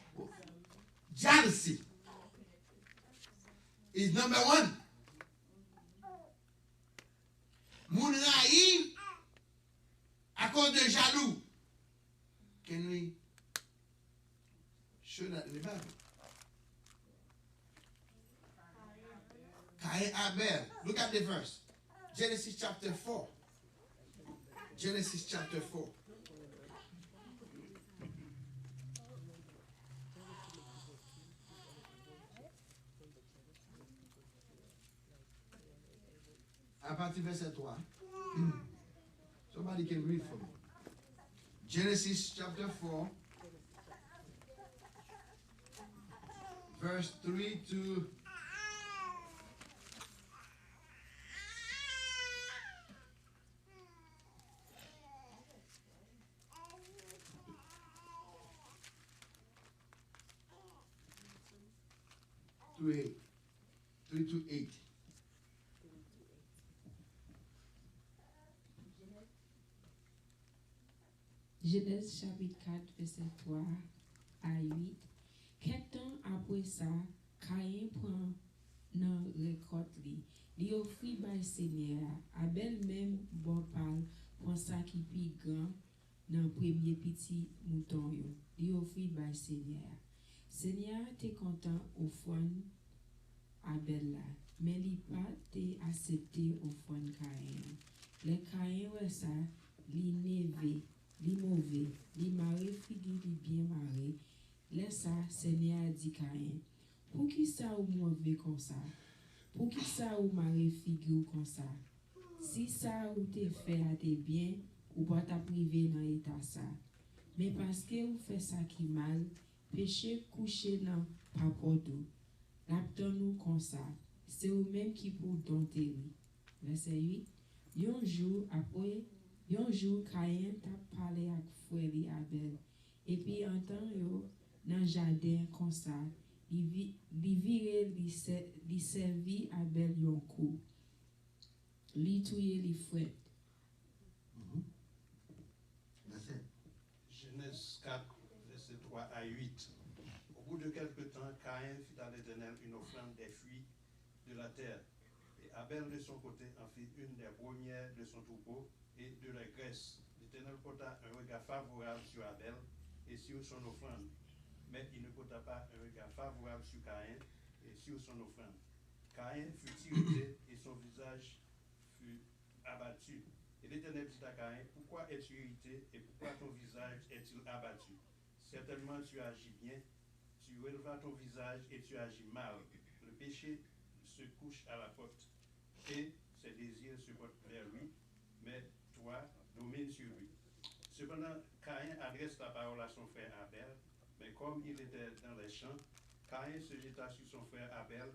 Jealousy is number one. Moun raï à cause de jaloux. Can we show that in the Bible? Cain Abel. Look at the verse. Genesis chapter 4. Genesis chapter 4. À partir verset 3. Somebody can read for me. Genesis chapter 4. Verse 3 to 8. 3 to 8. Genèse chapitre 4, verset 3 à 8. Quelques temps après ça, Caïn prend dans récolte li offrit by Seigneur. Abel même bon parle prend ça qui pi grand dans premier petit mouton yo. Li offrit by Seigneur. Seigneur était content offrande Abel là, mais li pas té accepté offrande Caïn. Le Caïn ouais ça, li névé, li mauvais, li maré figi li bien maré. Laisse ça, Seigneur dit Caïn, pour qui ça ou mauvais comme ça? Pour qui ça ou maré figure comme ça? Si ça ou te fait à te bien, ou pas ta privé dans l'état ça. Mais parce que ou fait ça qui mal, péché couché dans papodo. L'apton nous comme ça. C'est ou même qui pour dompter. Verset 8. Un jour, Caïn t'a parlé avec frère Abel. Et puis, entend yo, dans le jardin comme ça, il vire, il servit Abel yon coup. Li touye li fouet. Genèse 4, verset 3 à 8. Au bout de quelque temps, Caïn fit à l'Éternel une offrande des fruits de la terre. Et Abel, de son côté, en fit une des premières de son troupeau et de la graisse. L'Éternel porta un regard favorable sur Abel et sur son offrande. Mais il ne porta pas un regard favorable sur Caïn et sur son offrande. Caïn fut irrité et son visage fut abattu. Et l'Éternel dit à Caïn, pourquoi es-tu irrité et pourquoi ton visage est-il abattu? certainement tu agis bien, tu relèveras ton visage et tu agis mal. Le péché se couche à la porte et ses désirs se portent vers lui, mais toi, domine sur lui. Cependant, Caïn adresse la parole à son frère Abel, mais comme il était dans les champs, Caïn se jeta sur son frère Abel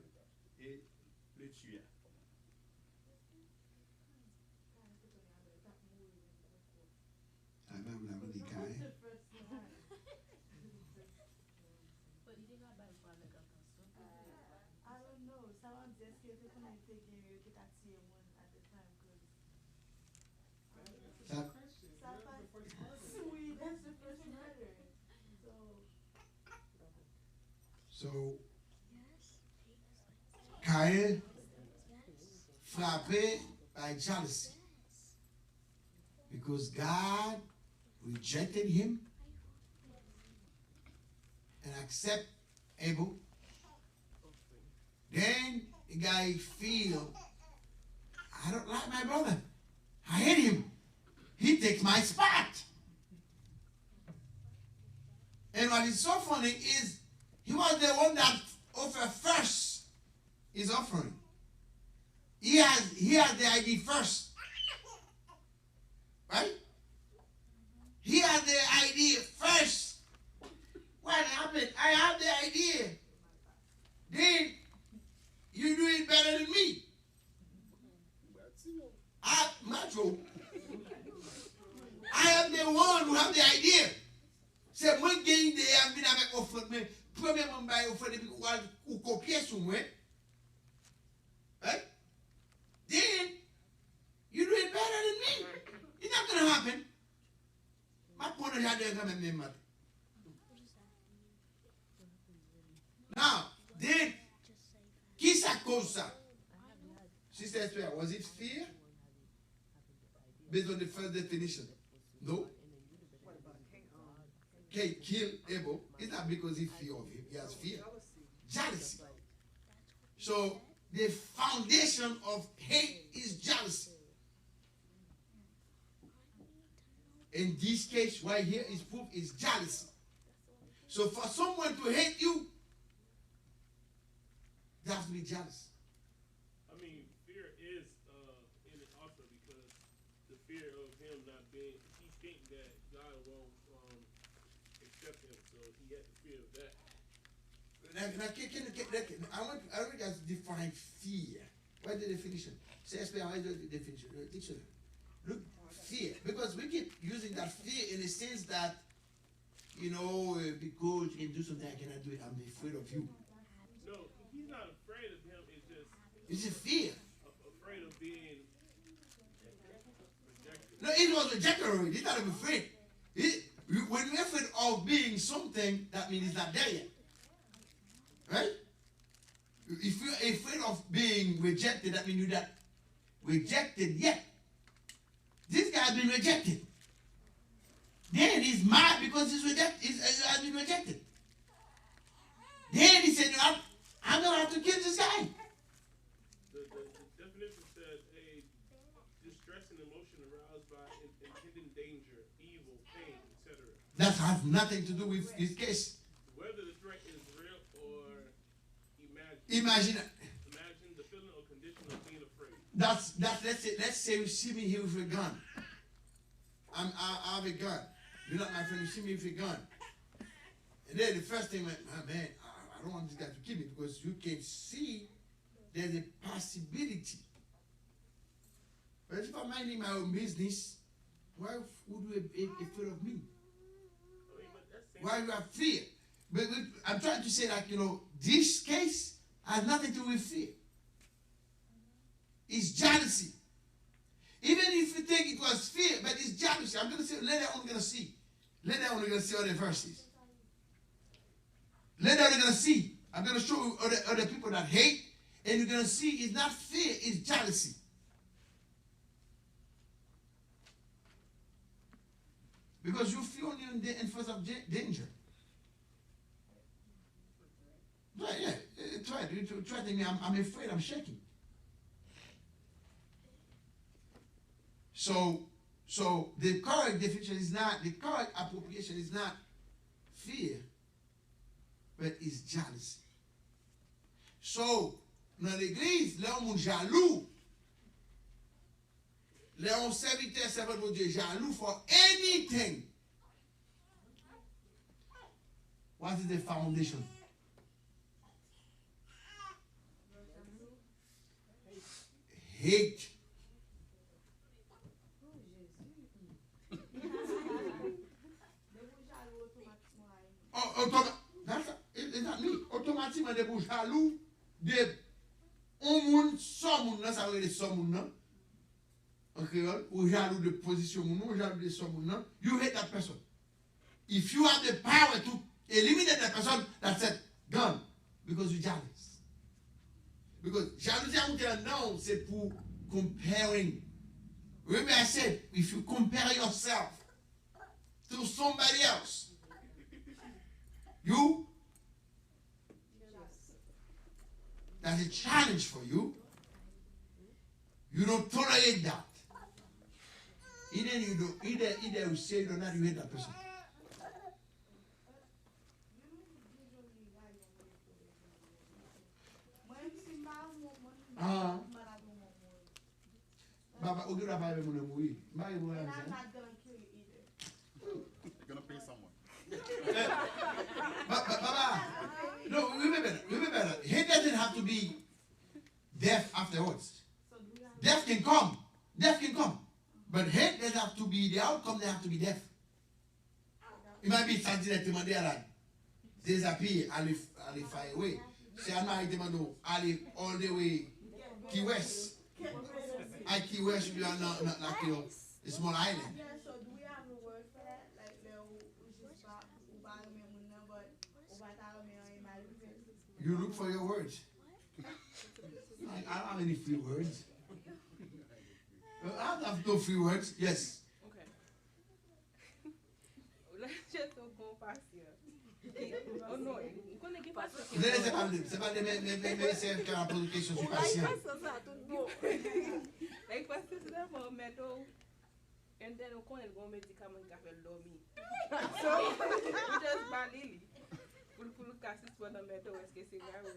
et le tua. Abel vous l'avez dit Caïn. I don't know. Someone just get to connect again. You get that same one at the time, cause. Ça- Sweet, that's the first murder. So. So, Caïn frappé by jealousy because God rejected him and accept Abel. Then the guy feel, I don't like my brother. I hate him. He takes my spot. And what is so funny is he was the one that offered first his offering. He has the idea first. Right? He had the idea first. What happened? I have the idea. Then you do it better than me. Macho. I am the one who have the idea. C'est moi qui ai idée à venir avec offre, mais premièrement, je offre depuis ou copier sur moi. Right? Then you do it better than me. It's not going to happen. Ma point de jardin quand même même. Now, then, qui ça cause ça? Sister Esther, was it fear? Based on the first definition. No? Cain killed Abel. It's not because he fear of him. He has fear. Jealousy. So the foundation of hate is jealousy. In this case, right here is proof is jealousy. So for someone to hate you, they have to be jealous. I mean, fear is in it also because the fear of him not being, he think that God won't accept him, so he had the fear of that. I want you guys to define fear. What's the definition? Say, what is the definition? Dictionary. Look, fear. Because we keep using that fear in the sense that, because you can do something I cannot do it, I'm afraid of you. No, he's not afraid of him, it's just... It's a fear. Afraid of being rejected. No, it was rejected already. He's not even afraid. When we're afraid of being something, that means it's not there yet. Right? If you're afraid of being rejected, that means you're not rejected yet. This guy has been rejected. Then he's mad because he's rejected. He has been rejected. Then he said, I'm going to have to kill this guy. The definition says a distressing emotion aroused by impending danger, evil, pain, etc. That has nothing to do with his case. Whether the threat is real or imagined. Imagine the feeling or condition of being afraid. Let's say you see me here with a gun. I have a gun. You're not my friend. You see me with a gun. And then the first thing went, man, I don't want this guy to kill me because you can see there's a possibility. But if I'm minding my own business, why would you be afraid of me? Why you have fear? But I'm trying to say that, this case has nothing to do with fear. It's jealousy. Even if you think it was fear, but it's jealousy. I'm going to say, later on we're going to see. Later on we're going to see other verses. Later on we're going to see. I'm going to show you other people that hate, and you're going to see it's not fear, it's jealousy. Because you feel you're in face of danger. Right, yeah. Try to me. I'm afraid, I'm shaking. So the correct definition is not, the correct appropriation is not fear, but it's jealousy. So, dans l'église, là, on est jaloux. Là, on serviteur, servant de Dieu, jaloux for anything. What is the foundation? Hate. It's not me. Automatiquement, des bouches jaloux de un monde, sans monde, ça veut dire sans monde, en créole, ou jaloux de position, ou jaloux de son monde, you hate that person. If you have the power to eliminate that person, that's it, done. Because you're jealous. Because jalousie, no, c'est pour comparing. Remember I said, if you compare yourself to somebody else, that's a challenge for you. You don't tolerate that. Either you say it or not, you hate that person. Baba, I'm not going to kill you either. You're going to pay someone. Baba, no, remember, hate doesn't have to be death afterwards. Death can come. But hate doesn't have to be the outcome, they have to be death. It might be something that demandé à la disappear, aller far away. C'est un mari demandé aller all the way Key West. I Key West, you are not like, you know, a small island. Yeah, so do we have a word for that? Like, you look for your words. I don't have any free words. I don't have no free words. Yes. Okay. Let's just go past here. Oh no, c'est pas mes c'est qui a posé une question sur patient. Like parce que c'est d'abord méthode and then on connaît le médicament qui appelle dormir. So just balili pour casser sur la méthode est-ce que c'est grave ou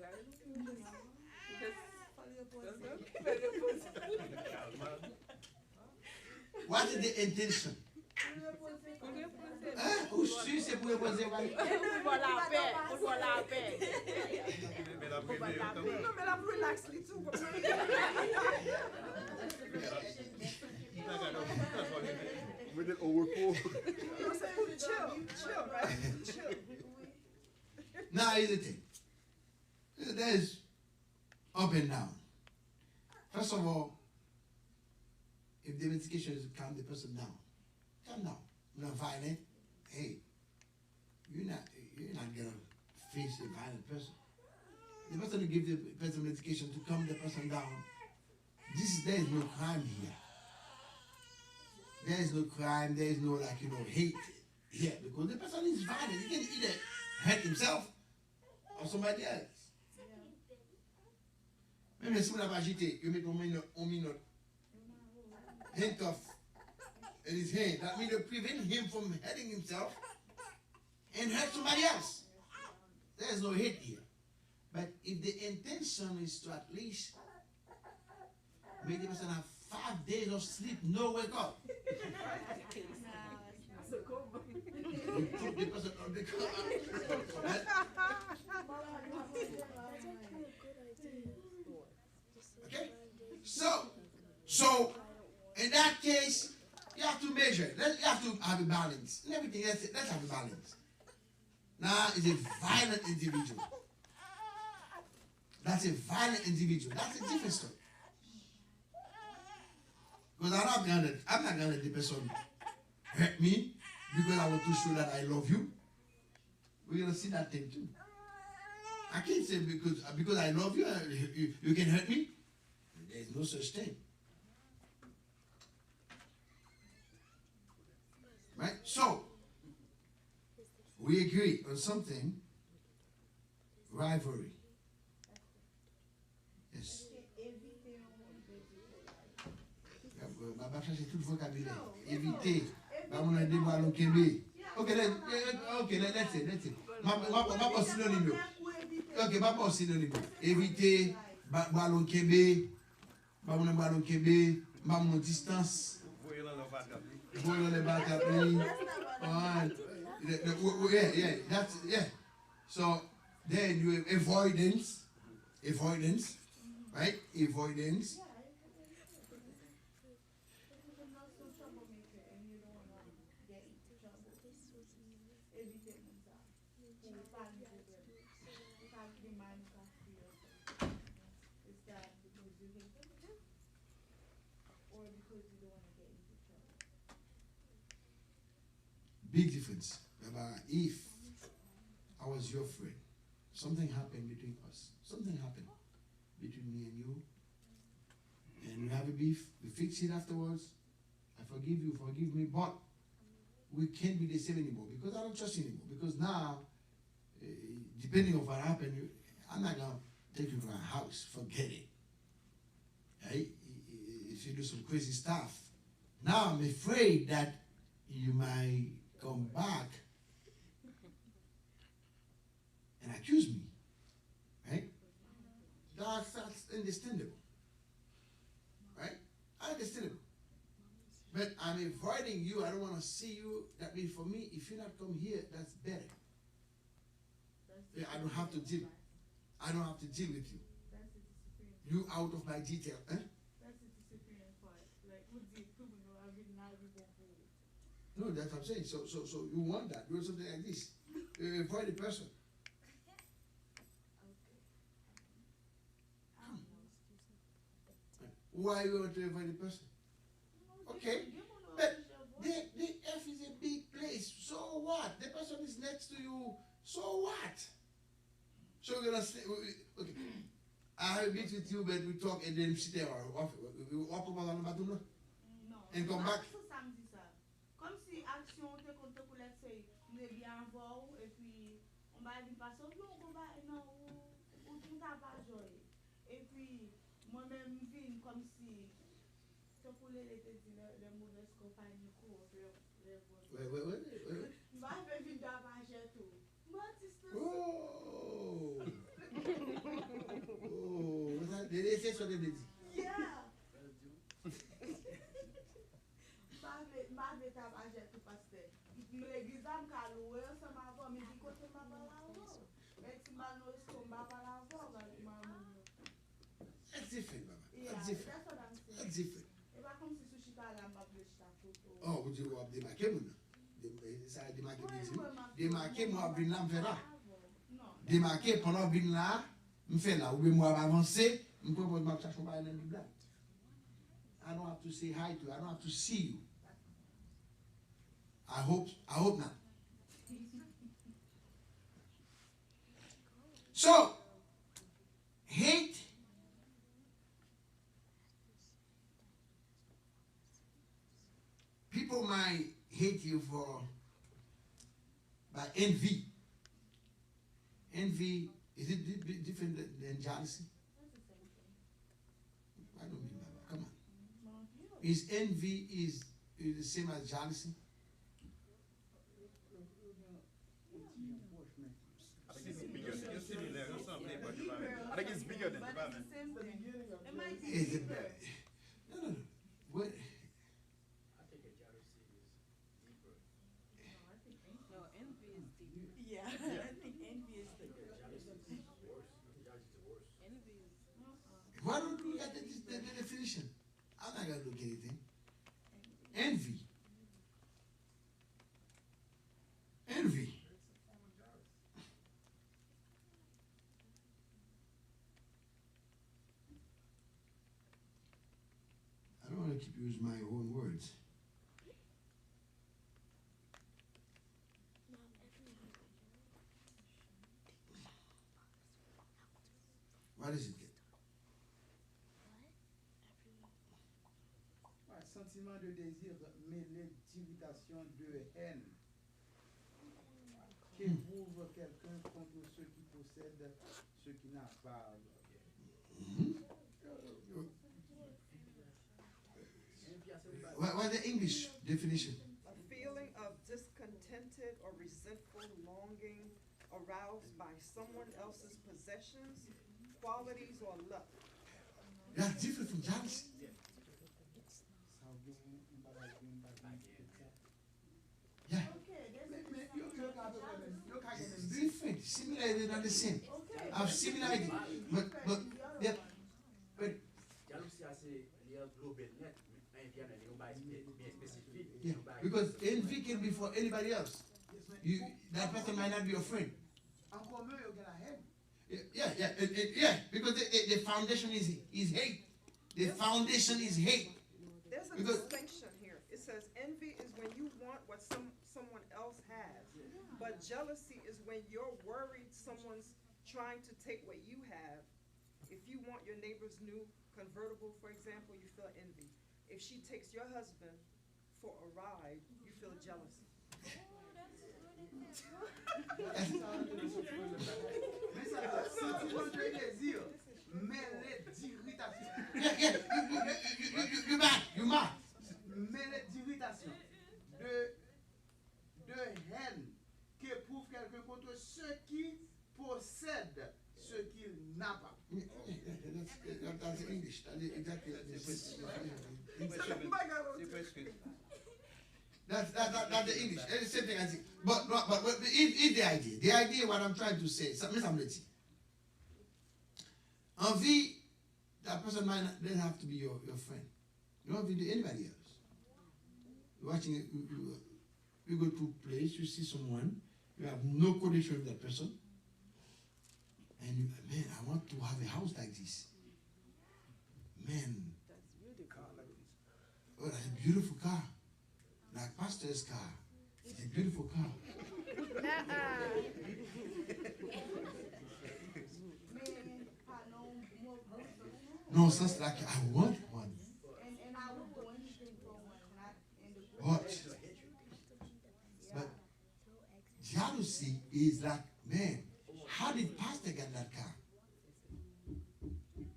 What is the intention? Ou si c'est pour poser pour la paix, pour la paix. Non, mais la relax les tout. Chill, right? Chill. Now here's the thing. There's up and down. First of all, if the medication is to calm the person down, calm down. You're not violent. Hey, you're not gonna face a violent person. The person to give the person medication to calm the person down. There is no crime here. There is no crime. There is no hate here because the person is violent. He can either hurt himself or somebody else. Même si vous l'avez agité, you make on minute handcuff in his hand. That means to prevent him from hurting himself and hurt somebody else. There's no hate here. But if the intention is to at least make the person have 5 days of sleep, no wake up. You put the person on the car. Okay? So in that case, you have to measure. You have to have a balance. And everything else, let's have a balance. Now is a violent individual. That's a violent individual. That's a different story. Because I'm not gonna let the person hurt me because I want to show that I love you. We're gonna see that thing too. I can't say because I love you, you can hurt me. There's no such thing. Right? So, we agree on something. Rivalry. Yes. Ma va chercher tout le vocabulaire. Éviter. Va mon aider à l'Okébé. That's it. Ma pas synonyme. Ok, ma pas synonyme. Éviter, ballon kebe, ballon kebe, ballon distance. Voyons les batteries. Yeah. So then you have avoidance, right? Avoidance. Big difference. If I was your friend, something happened between us. Something happened between me and you, and we have a beef. We fix it afterwards. I forgive you, forgive me, but we can't be the same anymore because I don't trust you anymore. Because now, depending on what happened, I'm not gonna take you to my house. Forget it. Right? If you do some crazy stuff, now I'm afraid that you might come back and accuse me. Right? That's understandable. Right? Understandable. But I'm avoiding you. I don't want to see you. That means for me, if you not come here, that's better. Yeah, I don't have to deal. I don't have to deal with you. You out of my detail. Eh? That's the discipline part. Like, what do you do? No, that's what I'm saying. So you want that. You want something like this. Avoid the person. Why you want to avoid the person? Okay. But the F is a big place. So what? The person is next to you. So what? So we're gonna stay. Okay. I meet with you, but we talk and then sit there off. We walk over on the bathroom and come back. Comme si action te compte pour les feuilles, nous est bien voir et puis on va dire pas ça, on va non ou tout ça pas jouer. Et puis moi-même vine comme si que pour les mauvaises compagnies courent Ouais. Va faire vite d'avanger tout. Oh, c'est ça que dit. Yeah. M'avait avanger tout parce que l'église a loué ça m'a voir mais du côté m'a pas la voir. Mais tu m'as nous est comme m'a pas la voir That's different, Mama. Yeah, That's different. that's what I'm saying. That's different. Et pas comme si sushi ta la m'a blé ta photo. Oh, vous dites, vous avez démarqué, mon. Ça a démarqué, démarqué, moi, je viens là, je fais là. Démarqué, pendant que je viens là, je fais là. Ou bien, moi, avancer, je propose ma chercher pas dans le Bible. I don't have to say hi to you. I don't have to see you. I hope not. So, hate people might hate you by envy. Envy, is it different than jealousy? I don't mean that. Come on. Is envy is the same as jealousy? I think it's bigger than that. Is it better? No. What? I think a jealousy is deeper. No, envy is deeper. Yeah, I think envy is the Jealousy is worse. Jealousy is worse. Envy is. Why don't we get the definition? I'm not gonna look at anything. Envy. Envy. I don't want to keep using my own words. What is it? Sentiment de désir mêlé d'irritation, de haine qu'éprouve quelqu'un contre ceux qui possèdent ce qui n'a pas. What's the English definition? A feeling of discontented by someone else's possessions, qualities, or luck. That's different from jealousy. Yeah. Okay, that's Mais yo ka gen It's deux. different. Similarity not the same. okay. Have similarity, but yeah, but Jalousie assez lié global net, invient bien spécifique. yeah, because envy can be for anybody else. You that person might not be your friend. En commun yo gen la haine. Yeah, because the foundation is hate. The foundation is hate. There's a Because- distinction here. It says envy is when you want what someone else has, but jealousy is when you're worried someone's trying to take what you have. If you want your neighbor's new convertible, for example, you feel envy. If she takes your husband for a ride, you feel jealousy. Mais ça sentiment de désir, mêlé d'irritation. Yeah, you mad. Mêlé d'irritation, de haine qui éprouve quelqu'un contre ceux qui possèdent ce qu'il n'a pas. That's English. That's exactly the That's the English. It's the same thing I think. But it's the idea. The idea, what I'm trying to say, something. Envy, that person might not doesn't have to be your friend. You don't have to be anybody else. You're watching it, you go to a place, you see someone, you have no connection with that person, and you, man, I want to have a house like this. Man, oh, that's a beautiful car. Like pastor's car. It's a beautiful car. No, sounds like I want one. And I would do anything for one, not in the But jealousy is like, man, how did pastor get that car?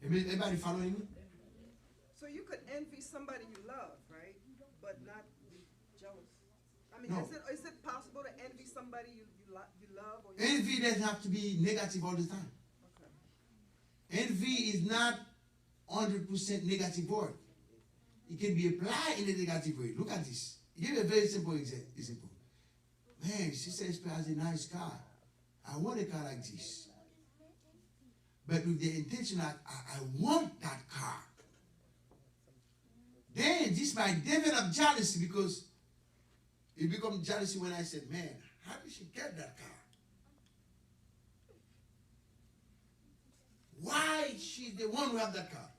Everybody following me? So you could envy somebody you love, right? But not be jealous. I mean, No. is it possible to envy somebody you love? Or you Envy doesn't have to be negative all the time. Okay. Envy is not 100% negative word. It can be applied in a negative way. Look at this. Give a very simple example. Man, she says she has a nice car. I want a car like this. But with the intention that I want that car. Then this might develop jealousy because it becomes jealousy when I said, man, how did she get that car? Why she's the one who have that car?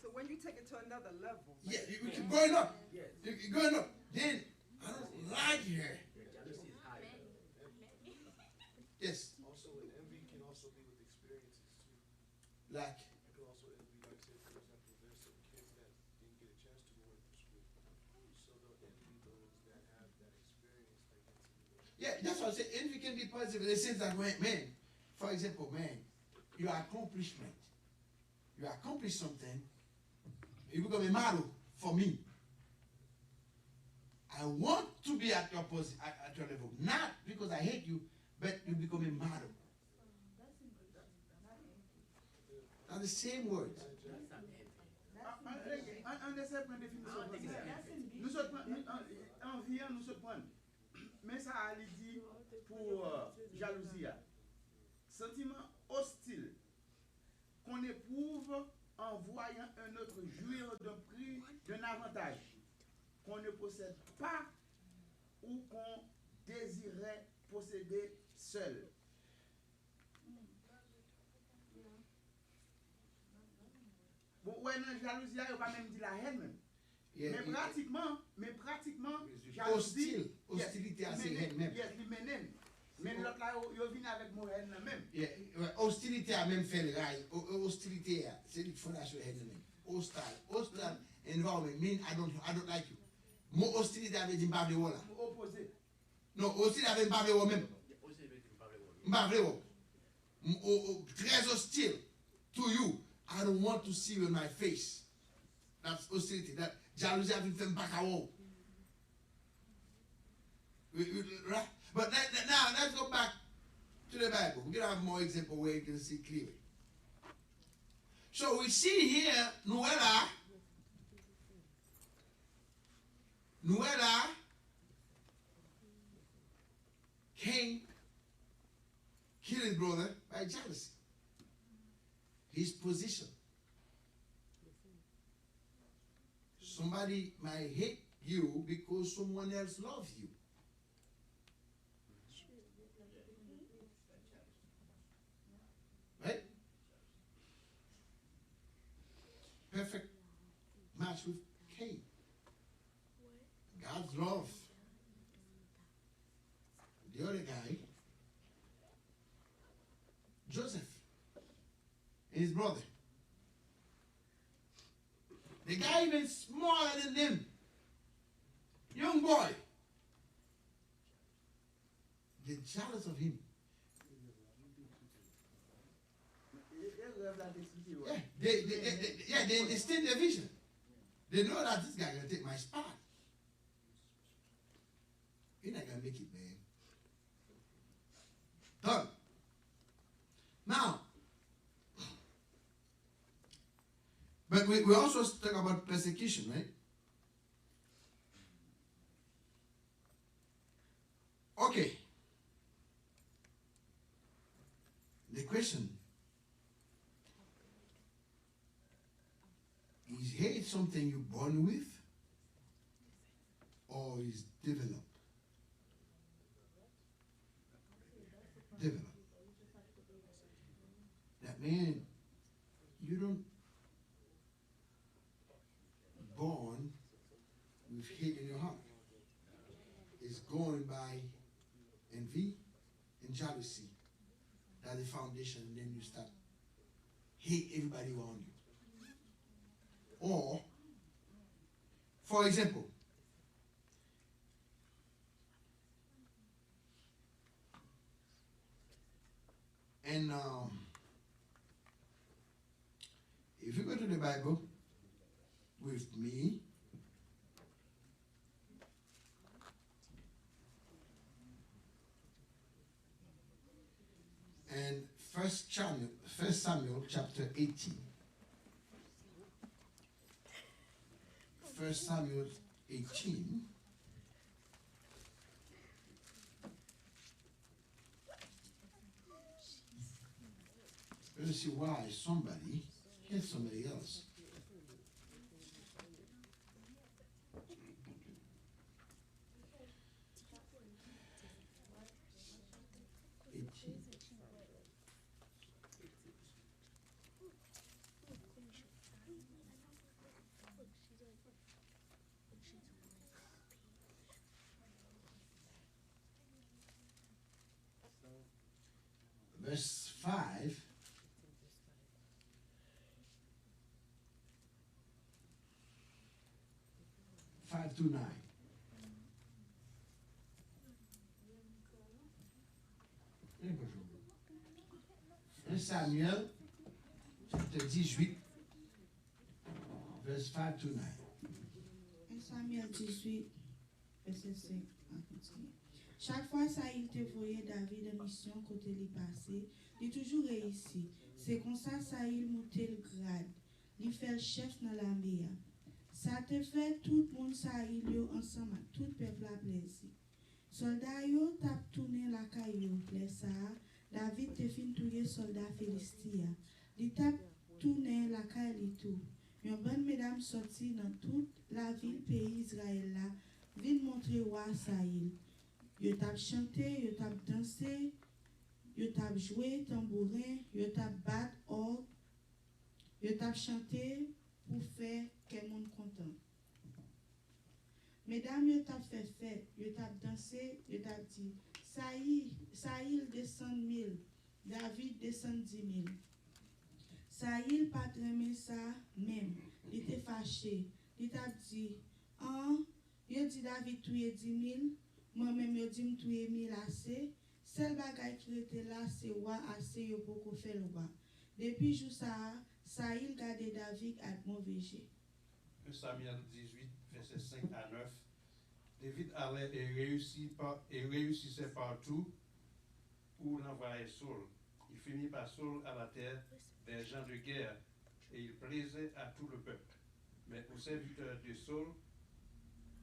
So when you take it to another level, Yeah, you keep going up. You keep going up. Then I don't like her. Jealousy is high. Yes, Also, an envy can also be with experiences too. like You can also envy, like say, for example, there's some kids that didn't get a chance to go into school, so they'll envy those that have that experience that get to go. yeah. That's what I say. Envy can be positive in the sense that when, man, for example, man, your accomplishment, you accomplish something, you become a model for me. I want to be at your at your level, not because I hate you, but you become a model. That's the same words. Un de ces points de définition. Nous autres, envie, nous autres prendre. Mais ça a dit pour jalousie. Sentiment hostile qu'on éprouve en voyant un autre jouir d'un prix, d'un avantage qu'on ne possède pas ou qu'on désirait posséder seul. Bon, ouais, non, jalousie, il n'y a pas même dit la haine même. Yeah, Mais pratiquement, jalousie. Hostilité à ses haines même. Yes, il mène. Mais l'autre là, il vient avec mon haine même. Yeah, hostilité a même fait le rail. Hostilité, c'est une fondation haine même. Hostile environment mean I don't like you. Mon hostilité avait dit m'bavle wo là. Opposé. Non, hostilité avait m'bavle wo même. M'bavle wo. Très hostile to you. I don't want to see you in my face. That's hostility. That jealousy avait fait m'baka wo. Right? But now let's go back to the Bible. We're going to have more examples where you can see clearly. So we see here Noella Cain killed his brother by jealousy. His position. Somebody might hate you because someone else loves you. Right? Perfect match with Cain. God's love. The other guy, Joseph, and his brother. The guy even smaller than them. Young boy. They're jealous of him. They understand their vision. They know that this guy gonna take my spot. You're not gonna make it, man. Done. Now, but we also talk about persecution, right? Okay. The question is hate something you're born with or is developed? Developed. That man, you don't born with hate in your heart. It's going by envy and jealousy. That's the foundation, and then you start hate everybody around you. Or, for example, and if you go to the Bible with me, and 1 Samuel chapter 18. 1 Samuel 18. Let's see why somebody hates somebody else. Verse 5. To 9. 1 Samuel chapter 18, verse 5 to 9. 1 Samuel 18, verset 5 à continuer. Chaque fois ça il te voyait David en mission côté li passé, il toujours réussi. C'est comme ça il montait le grade. Il fait le chef dans l'armée. Ça te fait tout le monde ça il yo ensemble, tout peuple a plaisir. Soldat yo tap tourné la caillou, ça. David te fin touyer soldat philistia. Il tap tourné la caillou tout. Une bonne mesdames sorti dans toute la ville pays Israël là, vin montrer roi Saïl. Yo tap chanté, yo tap dansé, yo tap joué tambourin, yo tap bat orgue, yo tap chanté pour faire que monde content. Mesdames, yo tap fait fête, yo tap dansé, yo tap dit Saïl descend 1000, David descend 10 000. Saïl pas aimé ça même, il était fâché. Il t'a dit, yo dit David tué 10 000, moi-même yo dit me tué 1000 assez. Seul bagay qui était là, c'est roi assez yo pour faire le roi. Depuis jour ça, Saïl gardait David à mauvais jet. 1 Samuel 18, verset 5 à 9. David allait et réussissait partout où l'envoyait Saul. Il finit par Saul à la terre des gens de guerre et il plaisait à tout le peuple. Mais aux serviteurs de Saul,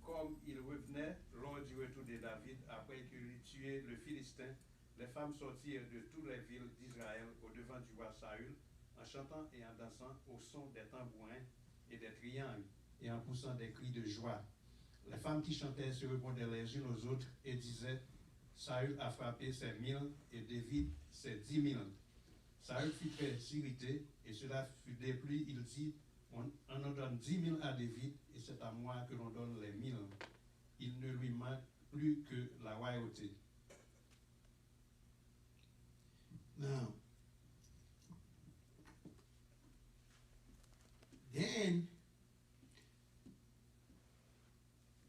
comme il revenait lors du retour de David après qu'il eut tué le Philistin, les femmes sortirent de toutes les villes d'Israël au devant du roi Saül en chantant et en dansant au son des tambourins et des triangles et en poussant des cris de joie. Les femmes qui chantaient se répondaient les unes aux autres et disaient: Saül a frappé ses 1000 et David ses 10 000. Saül fut très irrité et cela fut déplu. Il dit: on en donne 10 000 à David et c'est à moi que l'on donne les 1000. Il ne lui manque plus que la royauté. Now, then,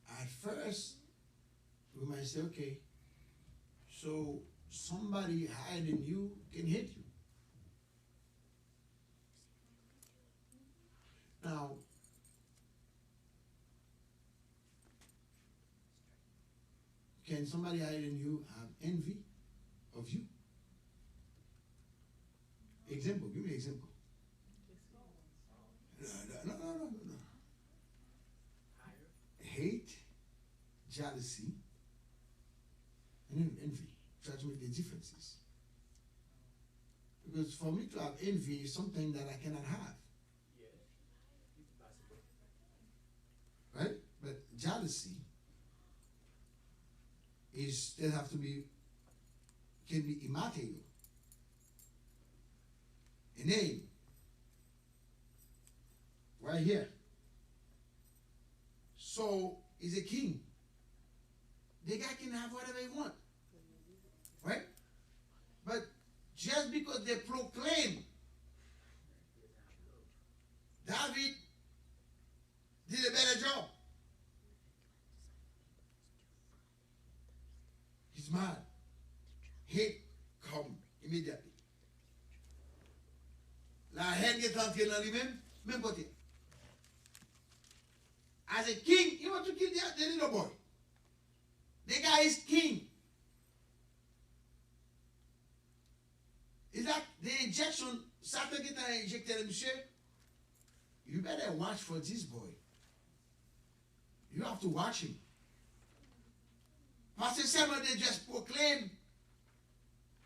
at first, we might say, okay, so somebody hiding you can hit you. Now, can somebody hiding you have envy of you? Example, give me an example. No. Hate, jealousy, and then envy. Try to make the differences. Because for me to have envy is something that I cannot have. Yeah, it's possible. Right? But jealousy is still have to be, can be immaterial. A name. Right here. So he's a king. The guy can have whatever he wants. Right? But just because they proclaim David did a better job, he's mad. Hate come immediately. La haine est entrée dans lui-même, même côté. As a king, he want to kill the little boy. The guy is king. Is that the injection, Satan get injected in monsieur? You better watch for this boy. You have to watch him. Pastor Samuel, they just proclaimed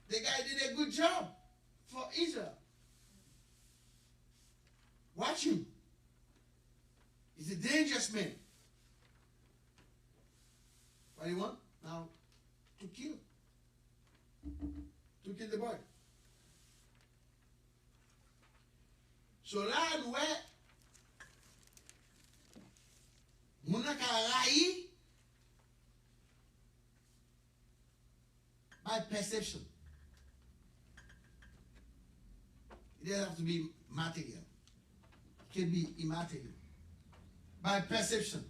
the guy did a good job for Israel. Watch him. He's a dangerous man. What do you want? Now, to kill. To kill the boy. So là, nous voyons, nous avons raï by perception. It doesn't have to be material. It can be immaterial. By perception.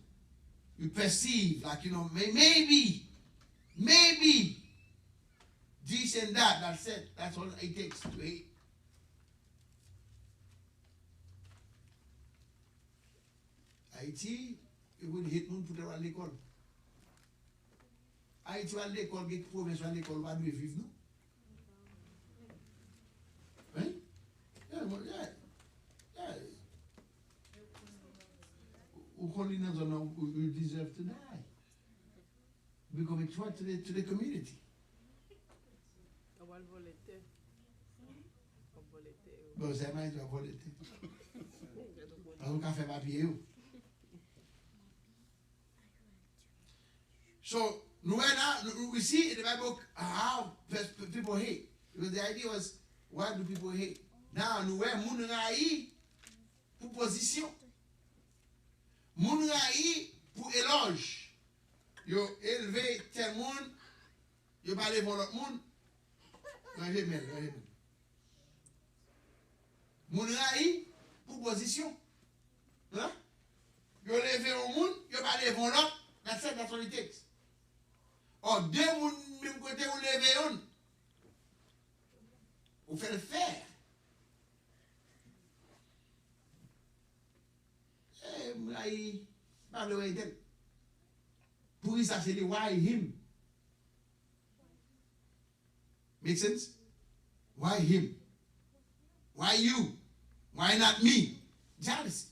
You perceive, like, you know, maybe, this and that, that's it. That's all it takes to hate. Haïti, il vous hit moun pour te à l'école. Haïti va à l'école, il y a province à l'école, va nous vivre, non? Hein? Yeah. Who calling us on who deserve to die? Become a threat to the community. Bon, c'est moi qui vais voler. Parce qu'on a fait papier. So, we see in the Bible how people hate. Because the idea was, why do people hate? Now, nous voyons moun raï pour position. Moun raï pour éloge. Yo élevé tel monde, yo parlé pour l'autre monde. Regardez. Moun raï pour position. Hein? Yo levé au monde, yo parlé pour l'autre. That's what it takes. Or deux moun même côté ou levé on. Ou fait le faire. Moun raï parle d'elle. Pour touriste a dit why him? Make sense? Why him? Why you? Why not me? Jealousy.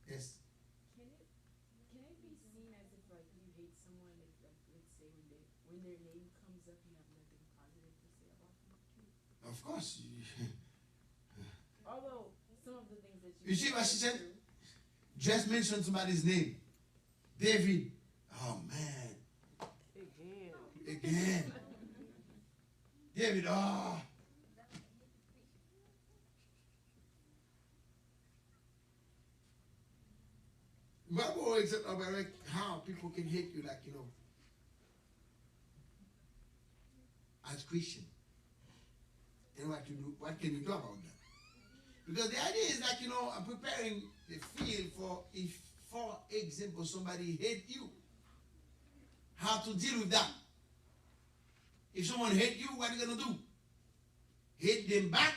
Yes. Can it be seen as if like you hate someone if like let's say when their name comes up you have nothing positive to say about them? Of course. Although some of the things that You see what she said? true. Just mention somebody's name. David. Oh man. Again. David. Oh. One more example about like how people can hate you, like, as Christian. And what you do, what can you do about that? Because the idea is like, I'm preparing the field for if, for example, somebody hate you. How to deal with that. If someone hate you, what are you going to do? Hate them back?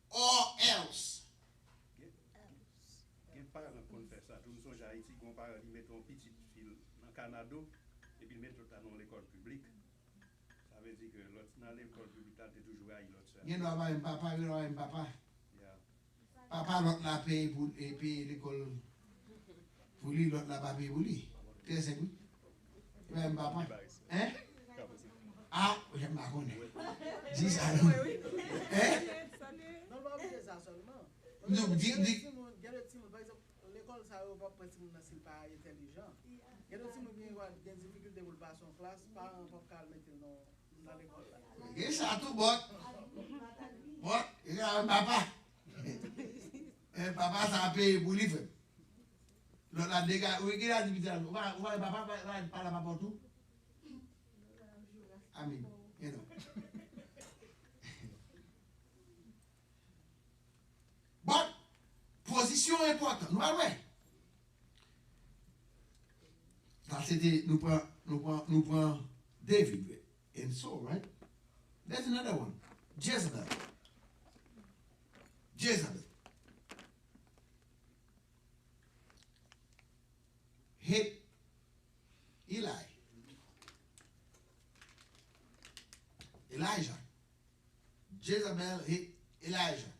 Or else? Gen parent kon fè sa. Tou mson Haïti, gon parent li met ton petit fil nan Kanado, epi met l'autre dans l'école publique. Ça veut dire que l'autre dans l'école publique, là, t'es toujours à l'autre sœur. You know about him, papa, papa. Yeah. Papa, l'autre la paye pour l'école. Pour lui, l'autre la pas paye pour lui. Très simple. Même papa. Hein? Ah, j'aime pas connaître. Dis ça. Hein? Non, pas oublier ça seulement. Non, dis. Par exemple, l'école, ça va pas prendre si s'il pas intelligent. Il y a des gens qui ont des difficultés pour passer en classe, pas en calme dans l'école. Et ça tout bon. Bon, il y a un papa. Et papa, ça a payé pour lui. L'autre a dégagé. Oui, il a dit, papa va parler pas pour tout. Amen. You know. Bon, position importante. Nous allons. Ça c'était, nous prenons David and Saul, right? There's another one. Jezebel. Hate Elijah. Jezebel hate Elijah.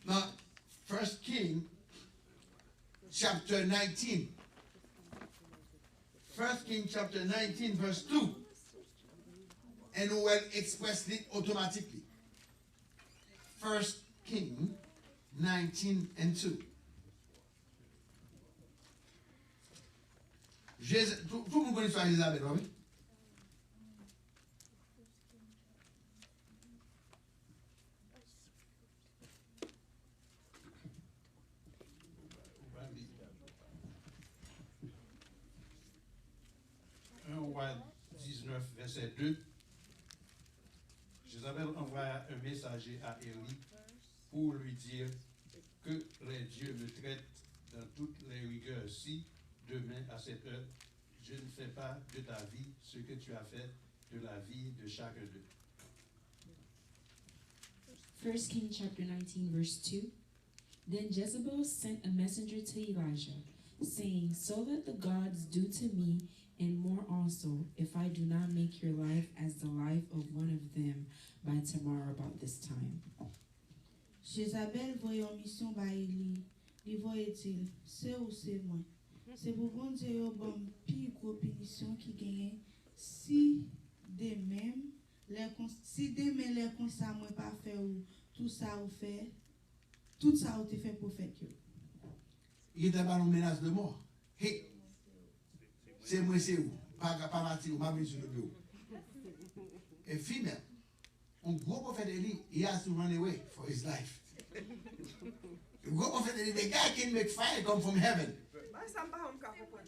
Now, 1 King chapter 19. 1 King chapter 19 verse 2. And will express it automatically. 1 King 19 and 2. Tout le monde connaît ça, Isabelle, oui? Roi 19, verset 2. Jézabel envoya un messager à Élie pour lui dire que les dieux me traitent dans toutes les rigueurs si, demain à cette heure, je ne fais pas de ta vie ce que tu as fait de la vie de chacun d'eux. 1 King chapter 19 verse 2. Then Jezebel sent a messenger to Elijah, saying, so let the gods do to me and more also, if I do not make your life as the life of one of them by tomorrow about this time. Jezabel voye en mission ba Eli. Li voye-t-il, c'est ou c'est moi. C'est pour bon Dieu yo bon pi gros punition qui gagne si demain les constat moi pas fait ou tout ça ou fait tout ça ou te fait prophète yo. Il était pas une menace de mort. Hey. C'est moi, c'est où? Pas partir, pas venir sur le bureau. A female, un gros prophète Eli, he has to run away for his life. The gros prophète Eli, the guy can make fire come from heaven. Ça me parle encore pour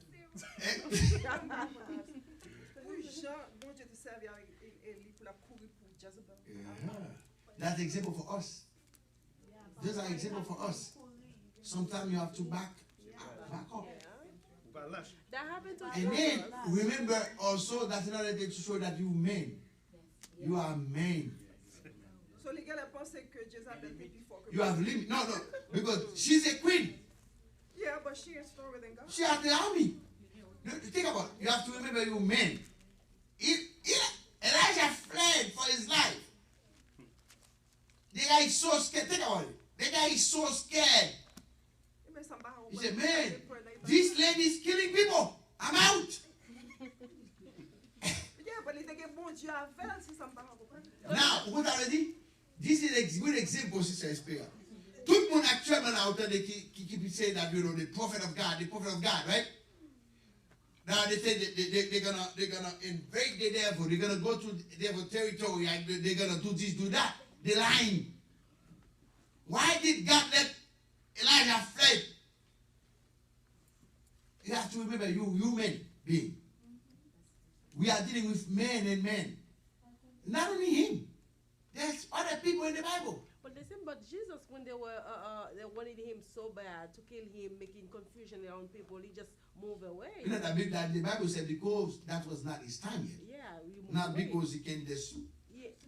Jean, bon Dieu te servi avec Élie pour la courir pour Jezebel. That's the example for us. Those are example for us. Sometimes you have to back up. lâche. That happened to And then remember also that's another thing to show that you men. You are men. So les gars, ils pensaient que Jezabel était plus fort que You have limit. No, because she's a queen. Yeah, but she is stronger than God. She has the army. Think about it. You have to remember you men. Elijah fled for his life. The guy is so scared. Think about it. The guy is so scared. He said, man, this lady is killing people. I'm out. Now, what already? This is a good example, Sister Espera. Tout le monde actuellement là autour de qui say that you know the prophet of God, right? Now they say they're gonna invade the devil. They're gonna go to devil territory. And they're gonna do this, do that. They're lying. Why did God let Elijah fled? You have to remember, you human being. We are dealing with men and men. Not only him. There's other people in the Bible. But listen, but Jesus, when they wanted him so bad to kill him, making confusion around people, he just moved away. You know that the Bible said because that was not his time yet. Yeah, he moved not away. Because he can just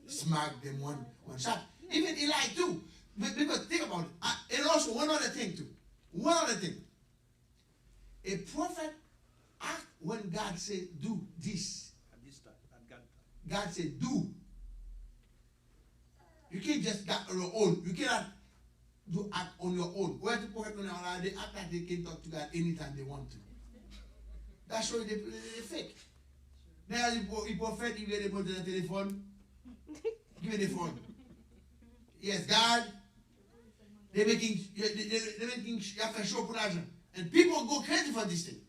smack them one shot. Yeah. Even Eli too. Because think about it. And also one other thing too. One other thing. A prophet act when God said do this. At this time, at God. God said do. You can't just act on your own. You cannot do act on your own. Where the prophet now they act like they can talk to God anytime they want to. That's why they fake. Now the prophet you get the telephone. Give me the phone. Yes, God. They're making you have to show for l'argent. And people go crazy for this thing.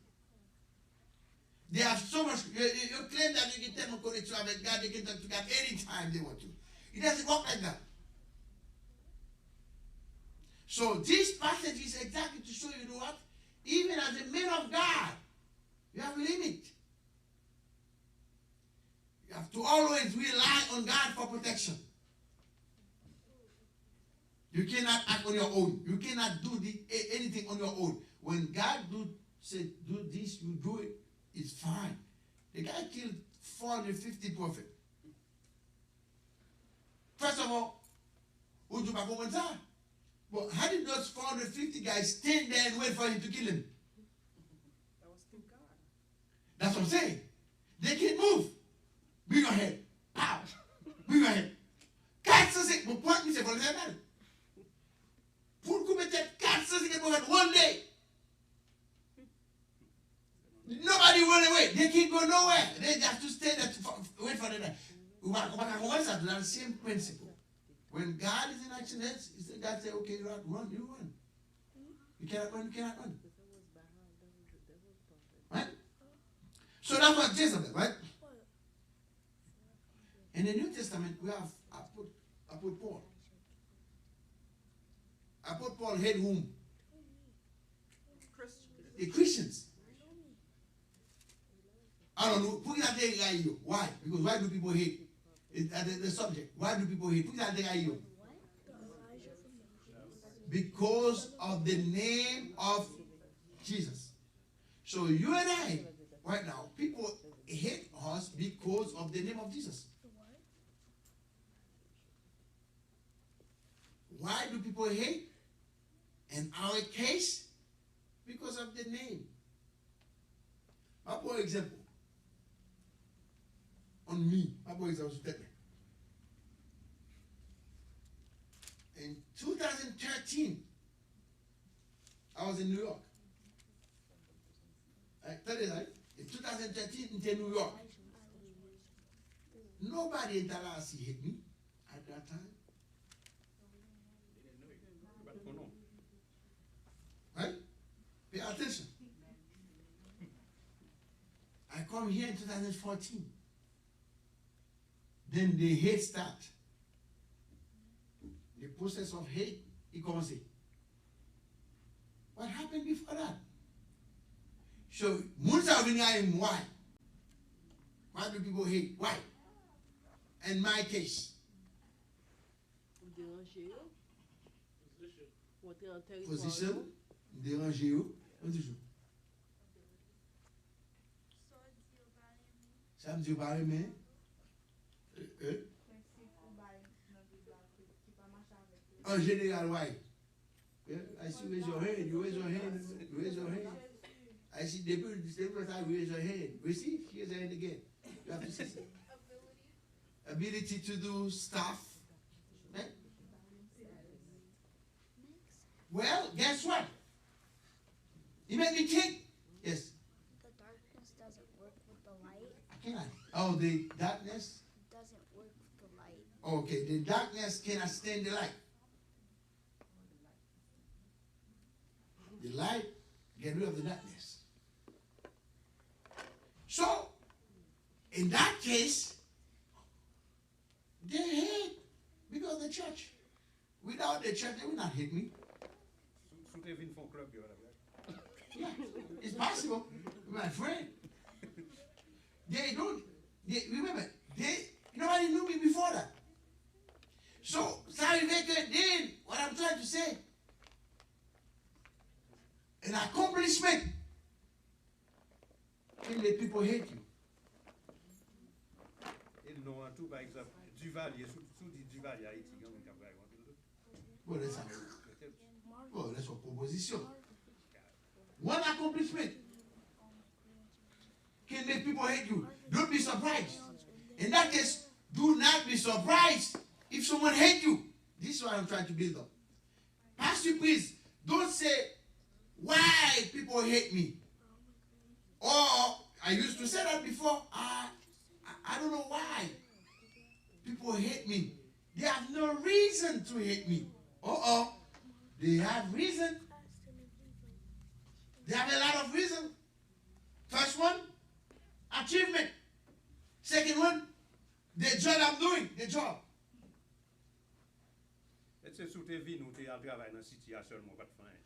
They have so much. You claim that you can tell them connection with God, they can talk to God anytime they want to. It doesn't work like that. So this passage is exactly to show you what? Even as a man of God, you have a limit. You have to always rely on God for protection. You cannot act on your own. You cannot do anything on your own. When God say do this, you do it, it's fine. The guy killed 450 prophets. First of all, would you not that? But how did those 450 guys stand there and wait for him to kill him? That was through God. That's what I'm saying. They can't move. Bring your head. Pow. Bring your head. Mon point, c'est pour le faire. Pour qu'on mette 450 prophètes one day. Nobody run away. They can't go nowhere. They have to stay there to wait for the day. That's the same principle. When God is in action, God says, okay, run, you run. You cannot run, you cannot run. Right? So that's what Jezebel, right? In the New Testament, we have Apostle Paul. Apostle Paul hate whom? The Christians. I don't know. Why? Because why do people hate? The subject. Why do people hate? Because of the name of Jesus. So you and I, right now, people hate us because of the name of Jesus. Why do people hate? In our case, because of the name. For example, on me, for example, in 2013, I was in New York. In 2013, in New York. Nobody in Tallahassee hit me at that time. Right? Pay attention. I come here in 2014. Then the hate start. The process of hate, it comes in. What happened before that? So, why? Why do people hate? Why? In my case. Position. Déranger. Ça me dit, pas aimer. En général, why? Yeah, I see raise your hand, you raise your hand, you raise your hand. I see the people time raise your hand. We see, here's the hand again. You have to see. Ability to do stuff. Right? Well, guess what? You made me think. Yes. The darkness doesn't work with the light. I cannot. Oh, the darkness? Doesn't work with the light. Okay, the darkness cannot stand the light. The light, get rid of the darkness. So, in that case, they hate because of the church. Without the church, they will not hate me. Yeah, it's possible. My friend. They don't. Remember, nobody knew me before that. So, sorry, then, what I'm trying to say, an accomplishment can make people hate you. Tout, par exemple, Duvalier, sous Duvalier, Haïti, Well, that's a proposition. One accomplishment can make people hate you. Don't be surprised. In that case, do not be surprised if someone hates you. This is what I'm trying to build up. Pastor, please, don't say why people hate me. Or I used to say that before. I don't know why people hate me. They have no reason to hate me. They have reason. They have a lot of reason. First one, achievement. Second one, the job I'm doing, the job.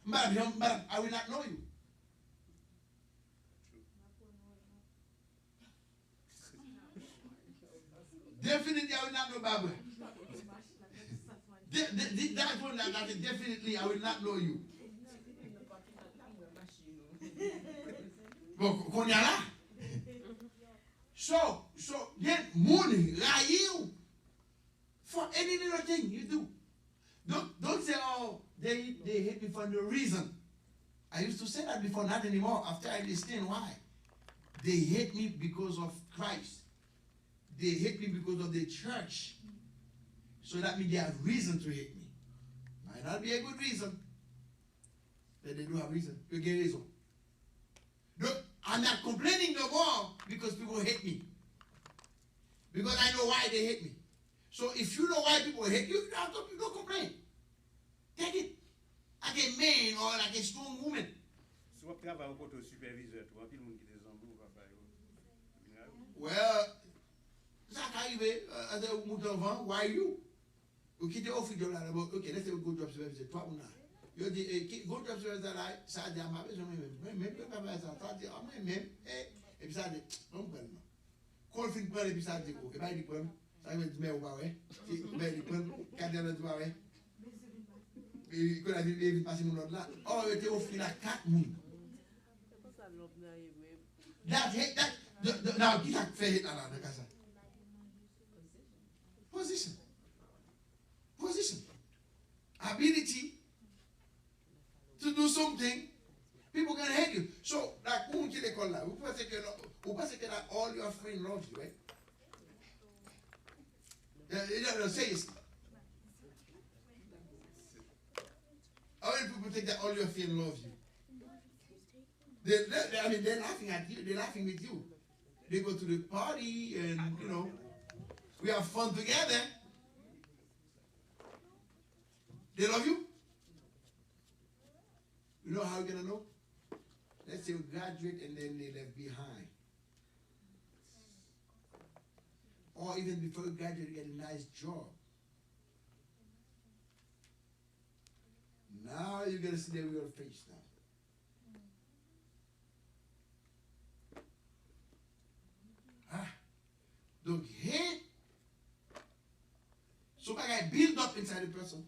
Madam, I will not know you. Definitely, I will not know Barbara. That one, definitely, I will not know you. So then money, you for any little thing you do. Don't say, oh, they hate me for no reason. I used to say that before, not anymore. After I understand why. They hate me because of Christ. They hate me because of the church. So that means they have reason to hate me. Might not be a good reason, but they do have reason. You get reason. I'm not complaining no more because people hate me. Because I know why they hate me. So if you know why people hate you, don't complain. Take it like a man or like a strong woman. Well, ça arrive, why you? Okay, let's say we go job supervisor, toi ou not. You dis, go job supervisor là, ça dit à ma besoin même pas ça dit à même et puis ça dit, non pas non. Quand fin prendre et puis ça dit, et ben il prend, ça veut dire mais ou pas ouais. Ben il prend, cadre de toi ouais. Et quand la vie passe mon ordre là, oh il était offert à 4 moun. Now qui t'a fait là dans casa? Position. Ability to do something, people can hate you. So, like, who they call that? Who that all your friends love you, right? Say it. How many people think that all your friends love you? They're laughing at you. They're laughing with you. They go to the party and, we have fun together. They love you? You know how you're going to know? Let's say you graduate and then they left behind. Or even before you graduate, you get a nice job. Now you're going to see their real face now. Donc, hate. So, I build up inside the person.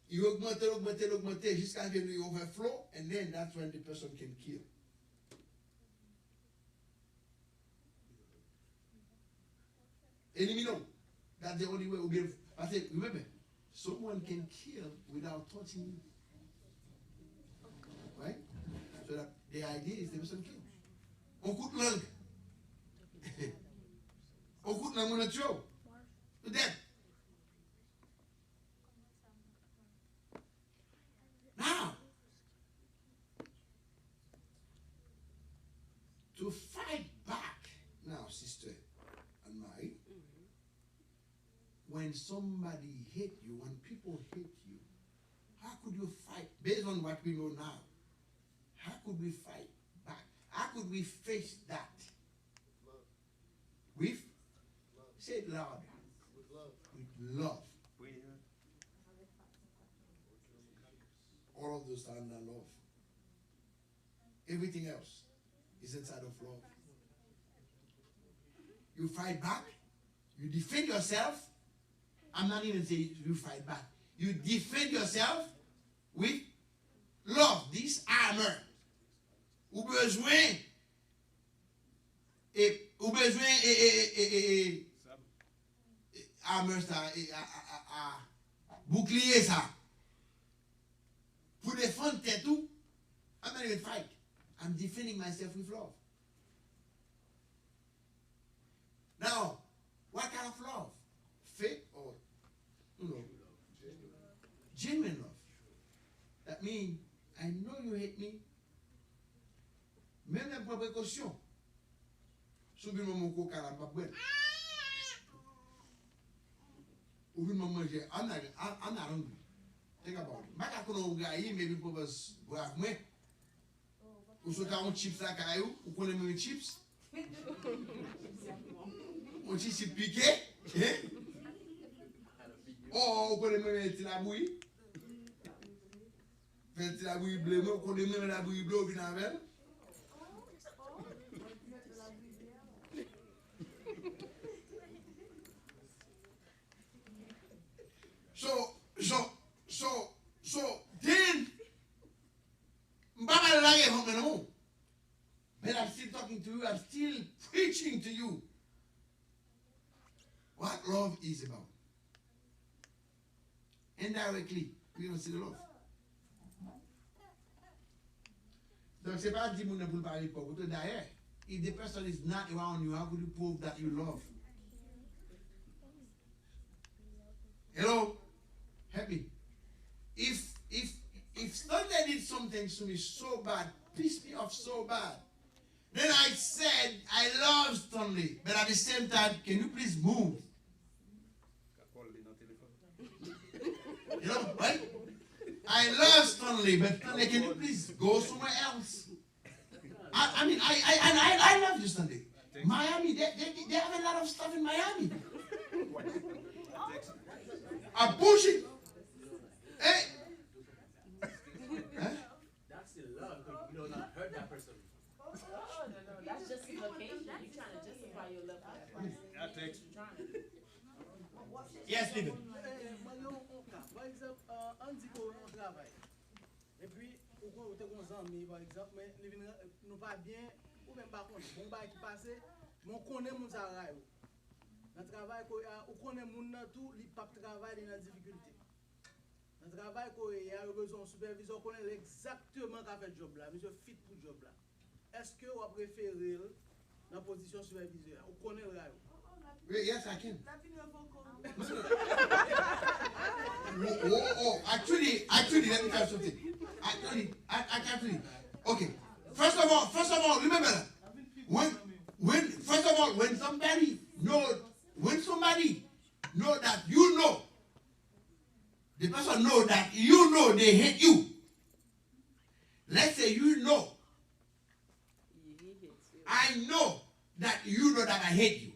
You augmente jusqu'à ce qu'il overflow, and then that's when the person can kill. Eliminate. That's the only way we give. I said, remember, someone can kill without touching you. Right? So that the idea is the person kills. On coup de langue. On coup de langue, on a tué. You're dead. Now, to fight back, now, sister unmarried, when somebody hate you, when people hate you, how could you fight? Based on what we know now, how could we fight back? How could we face that? With, say it loud. With love. With love. All of those are under love. Everything else is inside of love. You fight back. You defend yourself. I'm not even saying you fight back. You defend yourself with love. This armor. Ou besoin. Ou besoin armor ça. Bouclier ça. Pour défendre tes tout. I'm not even fight. I'm defending myself with love. Now, what kind of love? Fake or genuine love. That means I know you hate me. Même les précautions. Soubi mon coca la pas bonne. Ou bien manger. I'm not hungry. Think about it. Maka kono gayi maybe purpose brave moi. Ou so ta un chips la caillou, ou connaît mes chips. On chips piqué, hein? Oh, on connaît mes la bouillie. Fait la bouillie bleue, on connaît même la bouillie bleue vient avec. So then, but I'm still talking to you, I'm still preaching to you what love is about. Indirectly, we don't see the love. Donc, c'est pas dire que vous ne pouvez pas parler pour vous. D'ailleurs, if the person is not around you, how could you prove that you love? Hello? Happy. If Stanley did something to me so bad, pissed me off so bad, then I said, I love Stanley, but at the same time, can you please move? You know, right? I love Stanley, but Stanley, can you please go somewhere else? I love you, Stanley. Miami, they have a lot of stuff in Miami. I'm pushing. Hey. Huh? That's still love, because you don't hurt that person. No, that's justification. You're trying to justify your love for that person. That takes. Yes, Stephen. Par exemple, on dit qu'on travaille. Et puis, on a des amis, par exemple, mais nous pas bien, ou même pas contre. Bon, qui passe, mon connaît mon travail. Dans le travail, on connaît mon tout, il pas travail dans la difficulté. Dans le travail, il y a besoin de superviseur, on connaît exactement qu'a fait le job là, monsieur fit pour le job là. Est-ce que vous préférez la position superviseur? On connaît le rayon. Yes, I can. Actually, let me tell you something. Actually, okay. First of all, remember that when somebody know that you know, the person know that you know they hate you. Let's say you know. I know that you know that I hate you.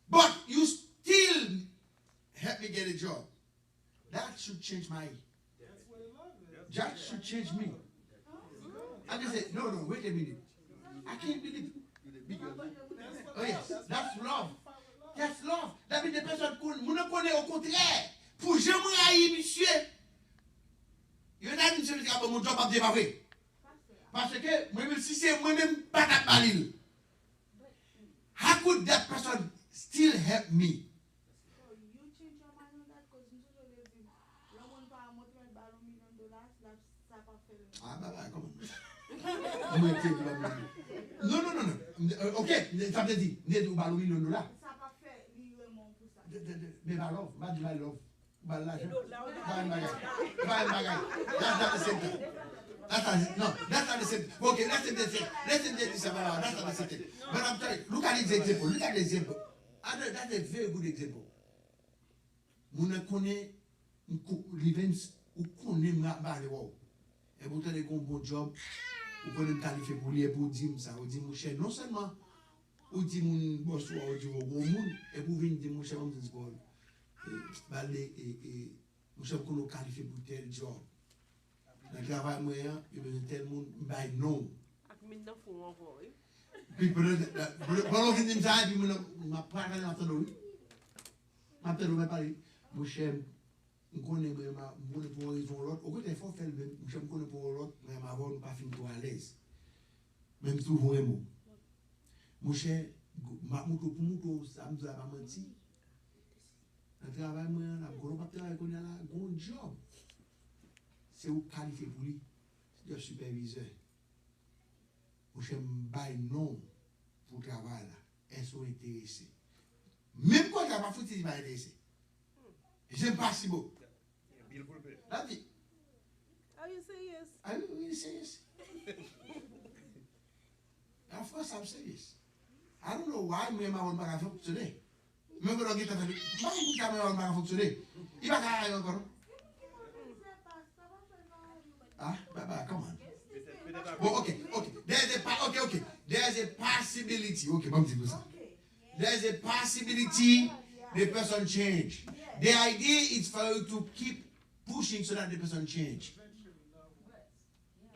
But you still help me get a job. That should change my. That should change me. I just said, no, wait a minute. I can't believe it. Oh yes, that's love. That's love. That means the person ne connaît au contraire. Pour je me haïs, monsieur. Il y en a une seule qui a mon job à démarrer. Parce que moi-même, si c'est moi-même, pas de balil. could that person still help me? So you change your mind on that because you toujours le dit, le monde pas montrer $1 million, ça pas fait le. Ah, bah, come on. No. Ok, ça veut dire, il y a $1 million. Ça pas fait librement pour ça. Mais I love, pas du I love. But l'argent. Pas un bagage. That's not the same thing. That's not the same thing. Okay, let's say this about that's not the same thing. But I'm telling you, look at this example. Look at the example. That's a very good example. Moun connaît l'events ou connaît ma wow. Et vous avez un bon job, vous pouvez me qualifier pour lui pour dire ça, vous dites mon cher, non seulement vous dites mon boss ou vous dites mon monde, et vous venez dire mon cher, vous dites bon, mon cher, vous nous qualifier pour tel job. Dans le travail moyen, il y a tel monde, by non. Puis pendant que vous dites ça, puis je parle dans l'entendre, je vais parler, mon cher. Je connais pour raison l'autre. Au côté, il faut faire le même. Je connais pour l'autre, mais avant, nous pas fin trop à l'aise. Même si vous un mot. Mon cher, pour moi, ça me doit pas mentir. Le travail, moi, je ne pas travailler qu'on a là, un job. C'est où qualifié pour lui. C'est le superviseur. Mon cher, je non pour le travail là. Elles sont intéressées. Même quand tu n'as pas foutu, tu vas intéresser. J'aime pas si beau. That's it. Are you serious? Are you really serious? Of course I'm serious. I don't know why me and my own bag of today. Me go get that. My own bag of today. You back I go. Ah, bye, come on. Well, okay. There's a possibility. Okay, there's a possibility the person change. The idea is for you to keep pushing so that the person change.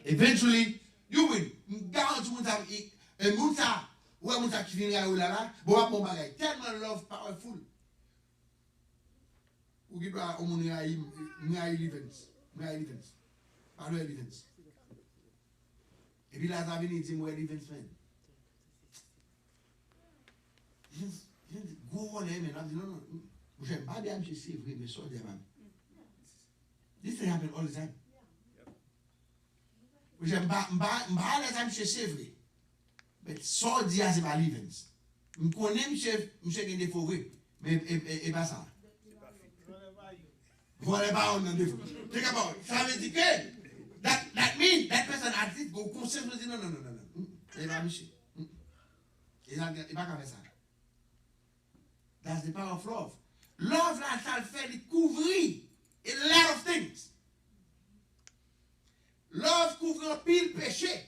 Eventually, you will. Tellement love powerful. We give our own evidence. If you like having it, more evidence, man. Go on, man. No. This thing happens all the time. But so dia c'est pas l'events. Je connais monsieur qui est défaut mais et pas ça. Voilà pas on défaut. Think about it. Ça veut dire que that means that person at least go conseil dire non. Et pas monsieur. Il pas faire ça. That's the power of love. Love là, ça le fait découvrir a lot of things. Love couvre un pile péché.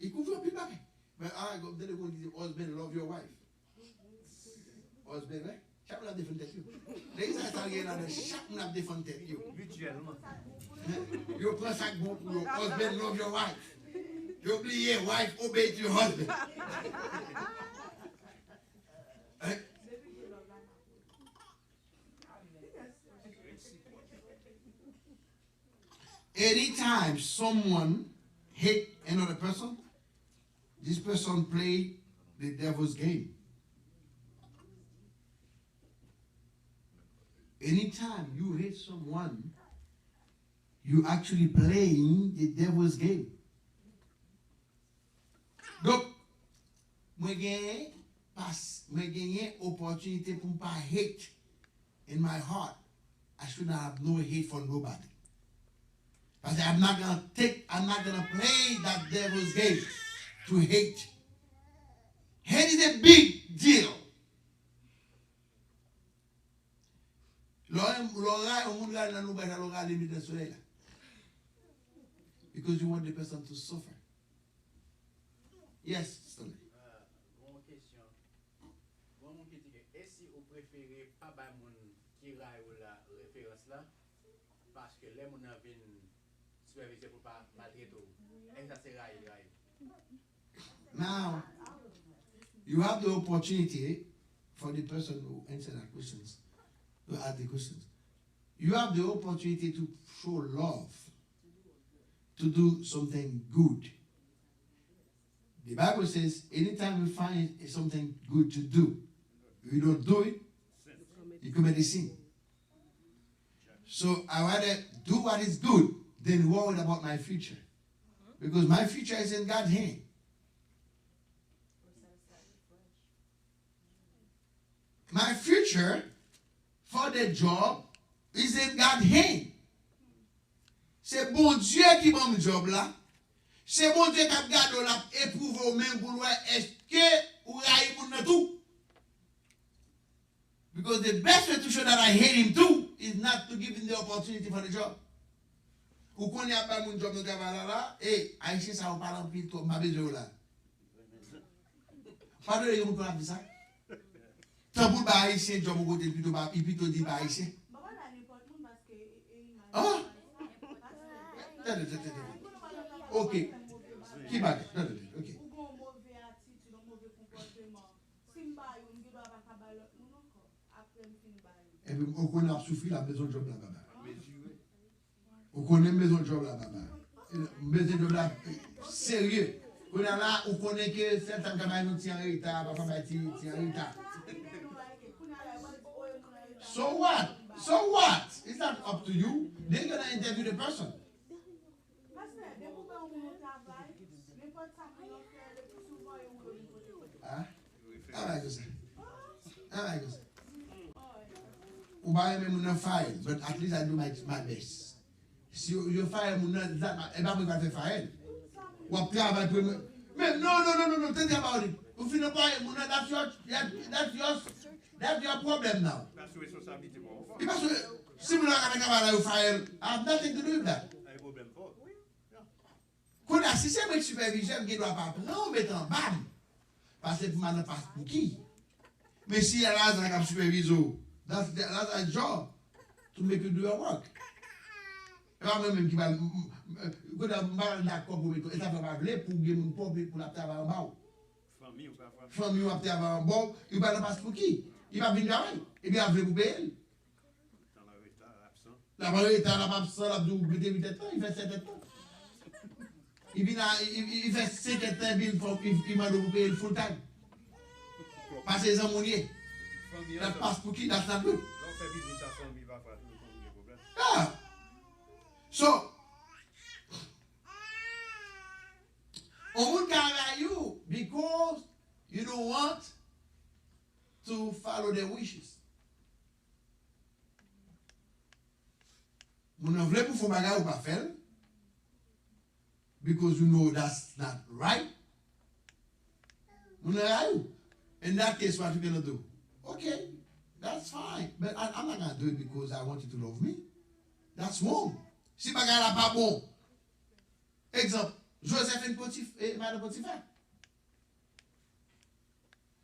Il couvre un pile péché. Mais comme vous allez dire, husband, love your wife. Husband, right? Chaque monde a défendu tête. Les gens sont là, chaque monde a défendu tête. Mutuellement. You prends ça bon pour your husband, love your wife. You oubliez, wife, obey your husband. Anytime someone hate another person, this person play the devil's game. Anytime you hate someone, you actually playing the devil's game. Donc, moi gagné opportunité pour pas hate in my heart. I should not have no hate for nobody. Because I'm not gonna play that devil's game to hate. Hate is a big deal. Because you want the person to suffer. Yes, Stanley. Bon question. Bon mon qui dit que est-ce que vous préférez pas ba moun qui raille ou la référence là parce que les moun viennent superviser pour pas maltraiter ou est-ce que c'est raille. Now, you have the opportunity for the person who answer that questions to ask the questions. you have the opportunity to show love, to do something good. The Bible says, anytime you find something good to do, you don't do it, you commit a sin. So I rather do what is good than worry about my future. Because my future is in God's hand. My future for the job is in God's hand. C'est bon Dieu qui m'a mis job là. C'est bon Dieu qui a gardé la éprouvé même pour voir est-ce que ou raille pour tout. Because the best way to show that I hate him too is not to give him the opportunity for the job. Ou qu'on y a pas mon job de travail là, et Haïtien ça on parle en pile toi m'a besoin là. Pas de raison pour faire ça. Tant pour ba Haïtien job au côté plutôt dit ba Haïtien. Ah. Ok. Qui va? Ok. Et puis, on connaît souffrir la maison de job là-bas. On connaît la maison de job là-bas. Maison de job là, sérieux. On a là, on connaît que certains camarades nous tiennent en retard, papa m'a dit, tiennent en retard. So what? So what? It's not up to you. They're going to interview the person. Huh? I like this. I like this. I am not file, but at least I do my best. Si you file, I'm not going to file. What travail pour me? No, think about it. If you don't buy that's your problem now. That's your responsibility. Because similar to file, I have nothing to do with that. Quand si c'est mon superviseur qui doit pas prendre, mettre en bas. Parce que pour ne pas pour qui. Mais si elle a un superviseur, that's a job to make you do your work. Et pas même qui va quand d'accord pour mettre ça va pas pour gagner pour la travail en bas. Famille ou pas travail en bas, il va pas pour qui. Il va venir travailler et bien il va vous payer. La valeur est absent, la double de 8 ans, il fait 7 ans. Il fait 5 ans, il m'a payer le full time. Parce que les ammoniers. Ça passe pour qui? That's not good. Yeah. So, on would carry you because you don't want to follow their wishes. Vous ne voulez pas faire bagarre ou pas faire because you know that's not right. In that case, what are you going to do? Okay, that's fine. But I'm not going to do it because I want you to love me. That's wrong. Si bagarre n'est pas bon. Exemple, Joseph et Madame Potiphar.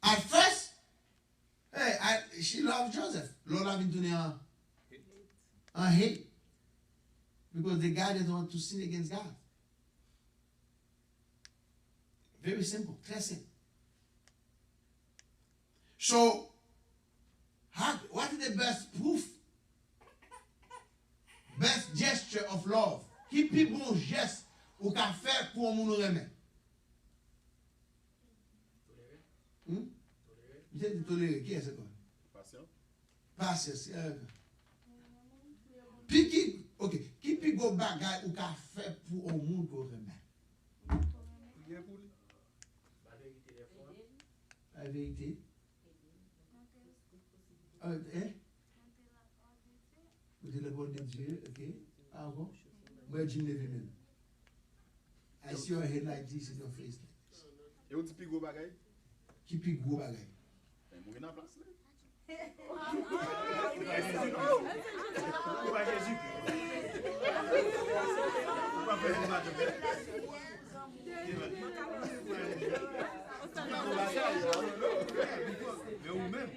At first, she loved Joseph. Lord having to hate. Because the guy doesn't want to sin against God. Very simple, très simple. So, what is the best proof? Best gesture of love? Qui plus bon geste ou qu'a faire pour mon remet? Vous êtes toléré, qui est ce quoi? Patience. Puis qui, ok, qui plus go bagay ou qu'a fait pour au monde qu'on remet? La vérité. Vous êtes le bon de Dieu, ok? Ah bon? Moi, je ne vais même. I see your head like this in your face. Et on dit plus gros bagay? Qui plus gros bagay? Mourir dans la place. Mais ou même.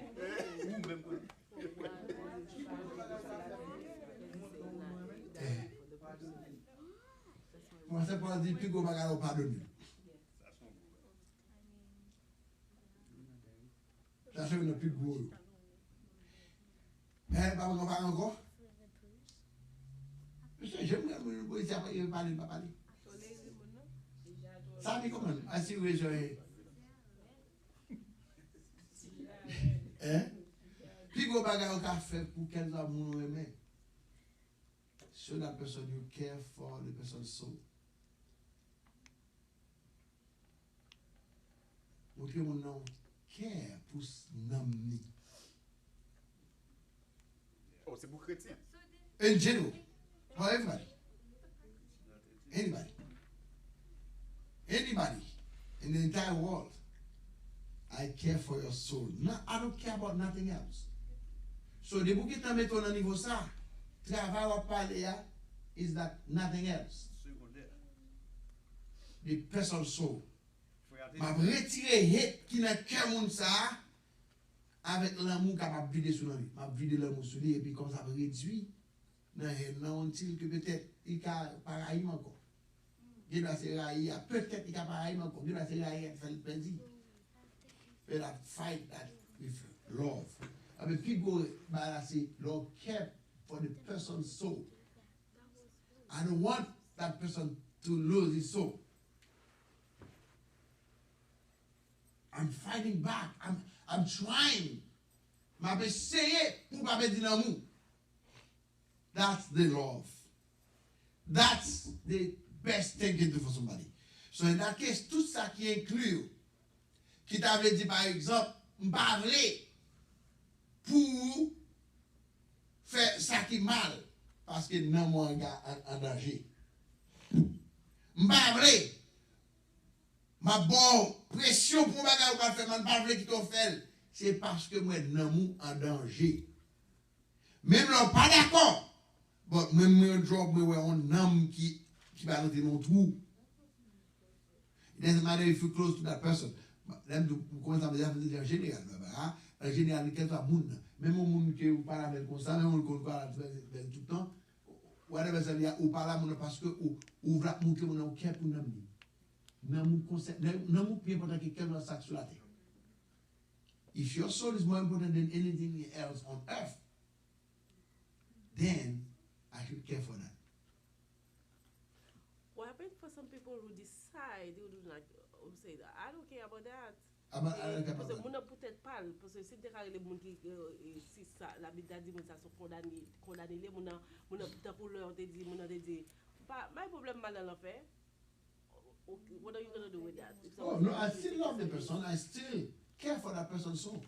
Moi, c'est pour dire plus gros bagay, on pardonne. Ça fait une plus gros. Pas encore? J'aime bien me poser ça, il va parler, il va parler. Ça me comment? Assurez sur hein? Puis gros bagage qu'on a fait pour quels amours nous aimer. So that person you care for the person's soul. Montrez mon nom care pour n'ami. Oh, c'est pour chrétien. In general, for everybody. Anybody in the entire world. I care for your soul. No, I don't care about nothing else. So the book is mettre au niveau ça. Travail ou parler is that nothing else. The person's soul. M'a retiré hate qui n'a cœur moun ça avec l'amour capable vider sur lui. M'a vider l'amour sur lui et puis comme ça va réduire non until que peut-être il a pareil encore. Il doit se railler, peut-être il a pareil encore. Il doit se railler faire le plaisir. But I fight that with love. I mean, people say, Lord, care for the person's soul. I don't want that person to lose his soul. I'm fighting back. I'm trying. M'a essayé pour pas dire l'amour. That's the love. That's the best thing you can do for somebody. So in that case, tout ça qui inclut, qui t'avait dit par exemple, m'parler pour faire ça qui mal, parce que non moi en danger. M'parler, ma bonne pression pour bagarre ou pas faire, m'parler qui t'en fait, c'est parce que moi non en danger. Même là pas d'accord. But when we drop, we were on numb qui va rentrer dans le trou. It doesn't matter if you're close to that person. Même comment ça veut dire en général. En général, quel soit le monde. Même au monde que vous parlez avec comme ça, même au monde parle tout le temps. Whatever ça veut dire, vous parlez avec parce que vous voulez montrer mon nom pour nous. Nous concept, nous plus important que quelqu'un sac sur la terre. If your soul is more important than anything else on earth, then I should care for that. What happens for some people who decide who do not who say that I don't care about that. Parce que mon peut-être pas parce que c'est des les gens qui si ça la Bible dit mais ça sont condamnés les mon peut-être pour leur te dit mon te dit pas my problem mal dans l'affaire. What are you going to do with that? Oh no, I still love the person. I still care for that person's soul.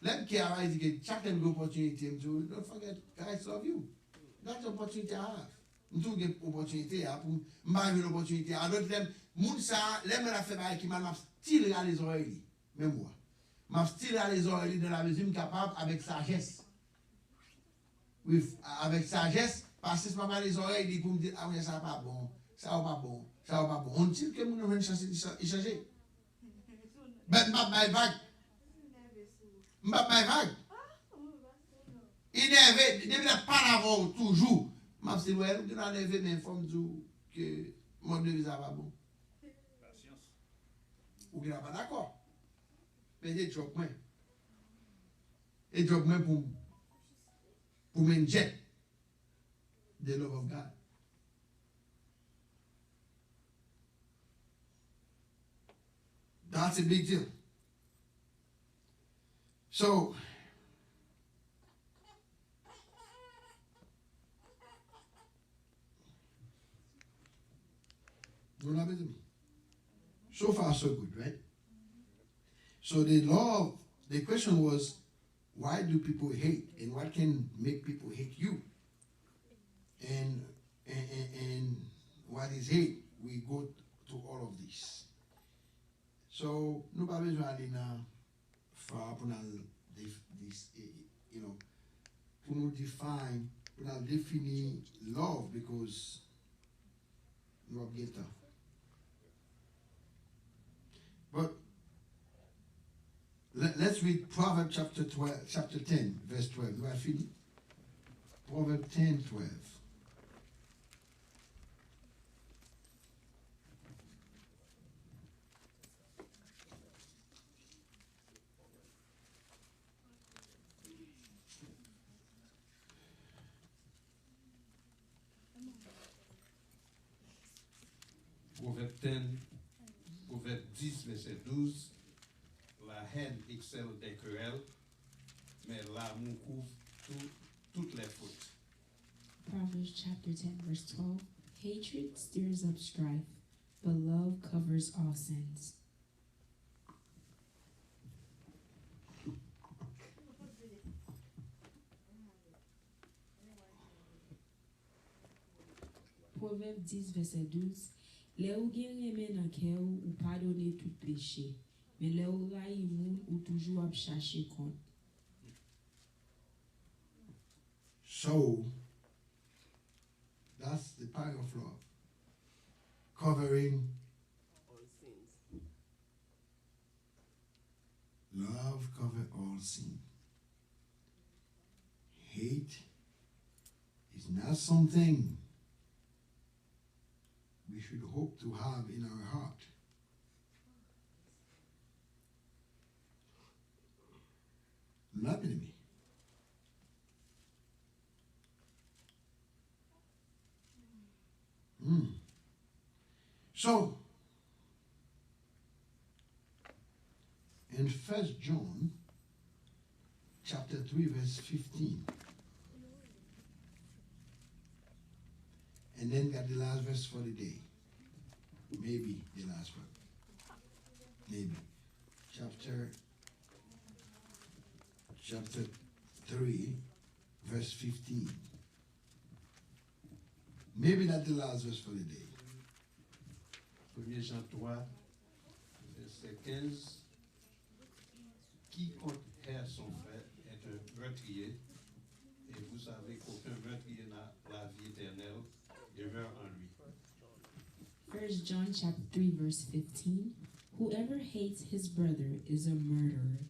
Let me care about it. Check them the opportunity to don't forget guys love you. That's the opportunity I have. Nous avons une opportunité pour m'avoir une opportunité. Alors, moun ça, les gens fait bail qui m'a stylé à les oreilles, même moi. M'a stylé à les oreilles de la mesure capable avec sagesse. Avec sagesse, parce que maman les oreilles pour me dire ah oui ça va pas bon, ça va pas bon, ça va pas bon. On dit que moun veut changer. Ben m'a vague. M'a vague. Énervé, depuis la parole toujours. Je dis, ouais, nous devons lever mes femmes que mon devise va bon. Ou qu'il n'est pas d'accord. Mais il job moi. Il job moi pour m'injecter the love of God. That's a big deal. So, so far, so good, right? So the question was, why do people hate, and what can make people hate you? And what is hate? We go to all of this. So, nous pas besoin d'aller pour nous define, pour nous définir love, because nous avons bien temps. But let's read Proverbs chapter 10, verse 12. Nous avons fini. Proverbs 10, 12. Proverbe 10, verset 12, la haine excelle des querelles, mais l'amour couvre toutes les fautes. Proverbs chapter 10, verse 12. Hatred stirs up strife, but love covers all sins. Proverbe 10, verset 12. Les ou gen remen nan kè ou pardonne tout péché, mais les ou raï moun ou toujours ap chache kont. So, that's the power of love. Covering All sins. love covers all sin. Hate is not something we should hope to have in our heart. Love enemy. So, in 1 John chapter 3 verse 15, and then got the last verse for the day. Maybe the last one. Maybe. Chapter 3 verse 15. Maybe not the last verse for the day. 1 Jean 3, verset 15. Quiconque hait son frère est un meurtrier, et vous savez qu'aucun meurtrier n'a la vie éternelle demeure en lui. 1 John chapter 3, verse 15. Whoever hates his brother is a murderer,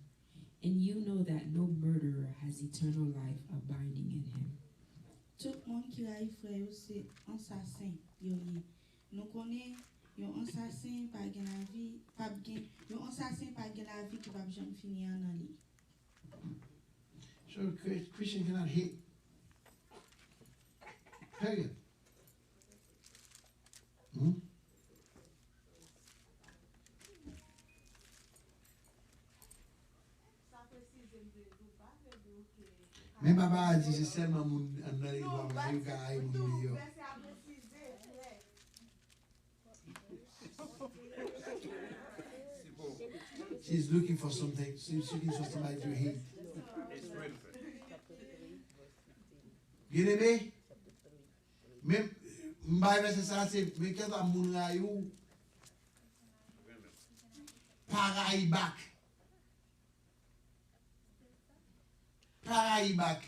and you know that no murderer has eternal life abiding in him. Tout le monde qui a frère c'est assassin yo yi. Nous connaît yon assassin pas gen la vie, pas gen yon assassin pas gen la vie qui va jamais finir dans lui. So Christian cannot hate. Period. Mais papa a dit c'est seulement mon analyse va faire gars mon yo. She's looking for something. She's looking for somebody to hate. Bien aimé? Même m'ba verset ça c'est mais quand on moun la yo Paraïbac. Paraïbac.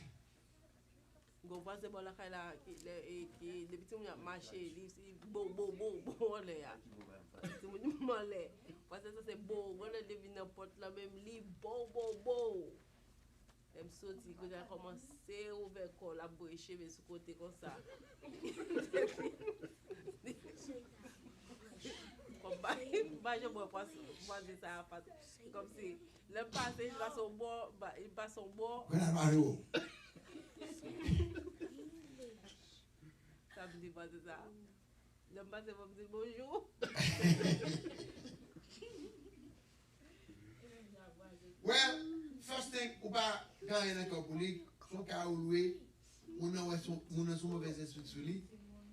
Go passe bon la kay la qui depuis tout a marché li bon là ya. Tout moun malé. Parce que ça c'est bon, on a devine n'importe la même li bon. Même sorti quand a commencé ouvert corps la boucher mais sur côté comme ça. Comme je bois pas ça comme si le passé il passe au bord, il passe au bord. Ça me dit pas ça. Le passé va me dire bonjour. Well, first thing, ou pas gagner dans le public, son cas ou loué, on a son mauvais esprit sur lui.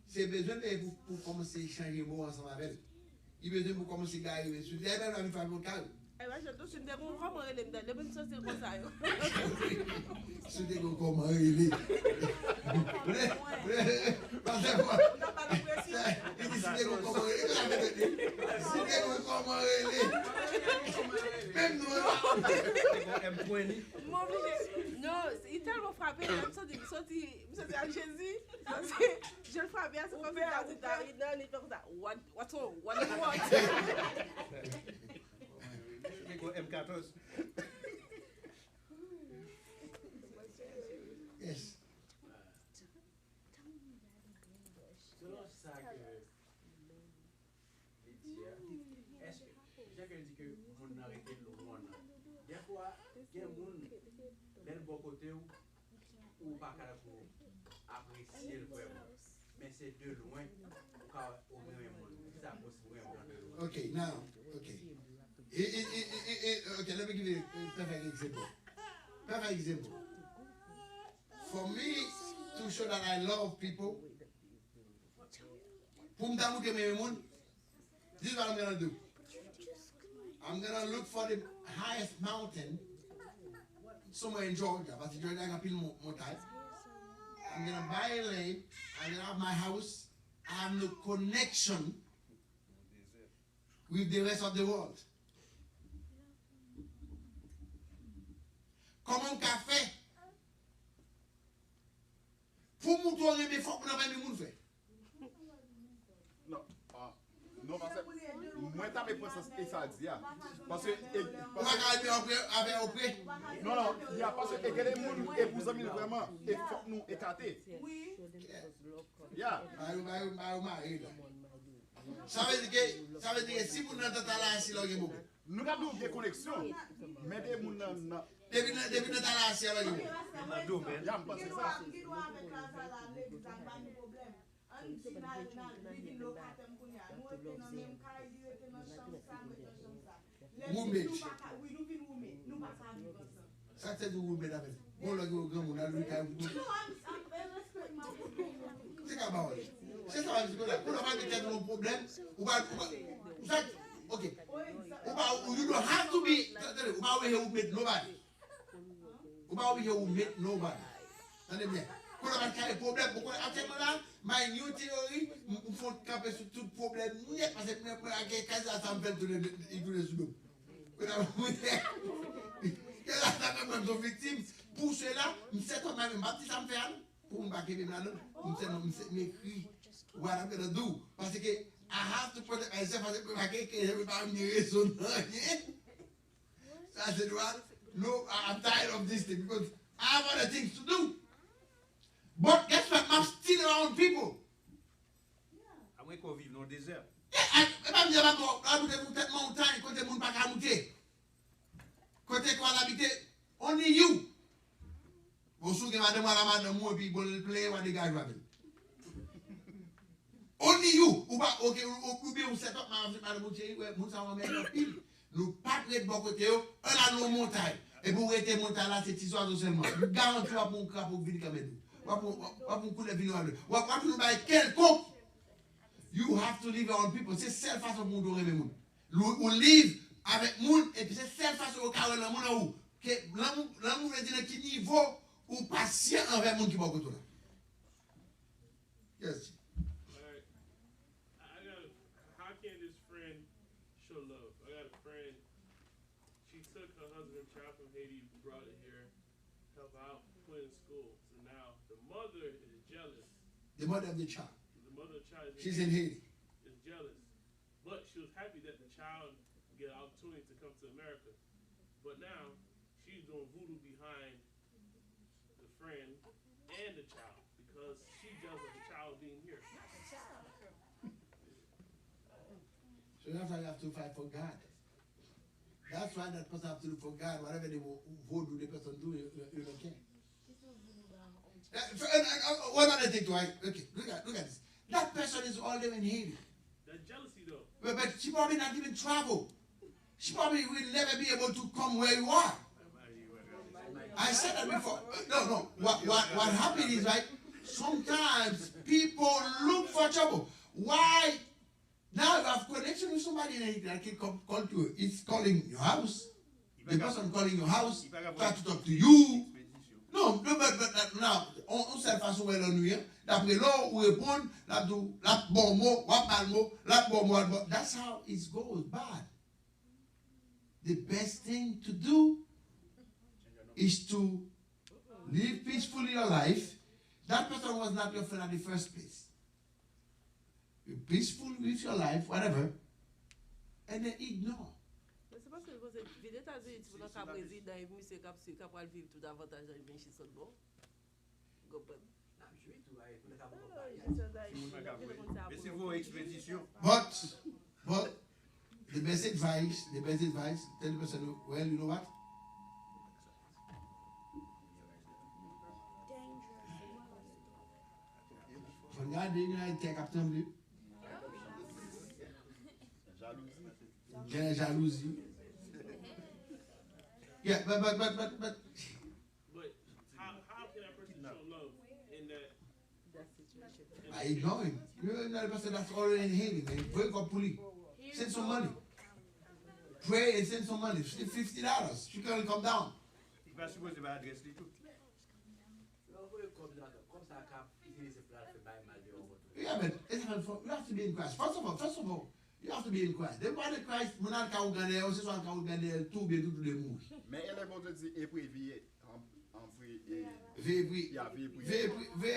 C'est besoin pour commencer à changer mot ensemble avec lui. Il besoin pour commencer à gagner sur lui. Il y a une famille locale. Eh ben, je te suis des bons comment elle aime d'aller même ça c'est comme ça. C'est des gros comment il est. Parce que quoi? Il dit c'est des gros comment il est. C'est des gros comment il est. Même nous. Non, il tellement frappé même sorti à Jésus. Je le frappe bien c'est comme ça il fait comme ça. What's wrong? What do you want? M14. Yes. Selon ça que est-ce que chacun dit que mon arrêté le monde. Des fois, il y a monde d'un bon côté ou pas apprécier le vraiment. Mais c'est de loin au même monde. Okay, now, okay. Okay, let me give you a perfect example. Perfect example. For me to show that I love people, this is what I'm gonna do. I'm gonna look for the highest mountain somewhere in Georgia, but in Georgia I can peel more time. I'm gonna buy a land, I'm gonna have my house, I have no connection with the rest of the world. Comment qu'a fait pour nous tourner mes formes dans les monde fait. Non, non parce que moi t'as mes pensées et ça dit parce que non non, il y a parce que les monde et vous amis vraiment et faut nous écarter. Oui. Yeah. Ça veut dire que si vous n'entendez pas là si l'on beaucoup. Nous avons des connexions mais des monde non depuis notre là si l'on beaucoup. Ça c'est du roommate avec. Bon là que grand on a lui quand c'est comme ça. C'est ça parce que là pour avoir des problèmes ou pas ok. You don't have to be about here who meet nobody. About here who meet nobody. Attendez bien. Pour avoir des problèmes, pourquoi actuellement là, my new theory, il faut camper sur tout problème. Parce que pour avoir quasi à s'en faire tous les sous. Victime. Pour cela, je sais pas même baptiste à me faire pour me baquer même là-dedans. Je sais m'écrit what I'm gonna do parce que I have to protect myself parce que baquer que je vais pas me raisonner. So I said what? No, I'm tired of this thing because I have other things to do. But guess what? I'm still around people. À moins qu'on vive dans le désert. Même si on a peut-être montagne côté mon pas qu'à monter. Côté quoi l'habiter, only you. Vous souvenez madame la madame moi puis bon play what the guy rapping. Only you. Ou pas OK ou bien on set up madame monter mon ça va mettre pile. Nous pas près de bon côté on a nos montagnes. Et pour rester montagne là c'est histoire seulement. Nous garantis pas pour crapaud venir comme nous. Pas pour couler vino à l'eau. Pas pour bailler quelconque. You have to live around people. C'est seule façon pour nous aimer monde. Ou live avec monde et puis c'est seule façon au carré le monde où que l'amour veut dire qui niveau ou patient envers monde qui va côté là. Yes. How can this friend show love? I got a friend. She took her husband's child from Haiti, brought it here, help out, put in school. So now the mother is jealous. The mother of the child. The mother of the child. She's in Haiti. Is jealous, but she was happy that the child get an opportunity to come to America. But now she's doing voodoo behind the friend and the child because she jealous of the child being here. So that's why you have to fight for God. That's why that person have to do for God. Whatever they voodoo the person do, you don't care. One other thing, right? Okay, look at this. That person is all there in Haiti. That's jealousy, though. But she probably not even travel. She probably will never be able to come where you are. I said that before. No. What happened is, right, sometimes people look for trouble. Why? Now you have connection with somebody that can call to you. It's calling your house. The person calling your house try to talk to you. No, but now, on sait façon où elle ennuie. D'après là, on répond, la bon mot, la bon mot. That's how it goes bad. The best thing to do is to live peacefully your life. That person was not your friend at the first place. You're peaceful with your life, whatever, and then ignore. C'est parce que les États-Unis, tu vois, quand président et monsieur capable vivre tout davantage avec bien chez son bon. Mais c'est vos expéditions. But the best advice, tell the person, well, you know what? When God did you take up to him, Jalousie. Yeah, but But how can that person show love in that? I ignore him. You know the person that's already in healing, man. Pray for police. Send some money. Pray and send some money. $50. She can come down. Il va supposer va adresser tout. Yeah, but it's not for, you have to be in Christ. First of all, you have to be in Christ. The body of Christ, when I can't get there, also I can't get there, tout bien, tout le monde. Mais elle est bon de dire, et prévier, en Veuillez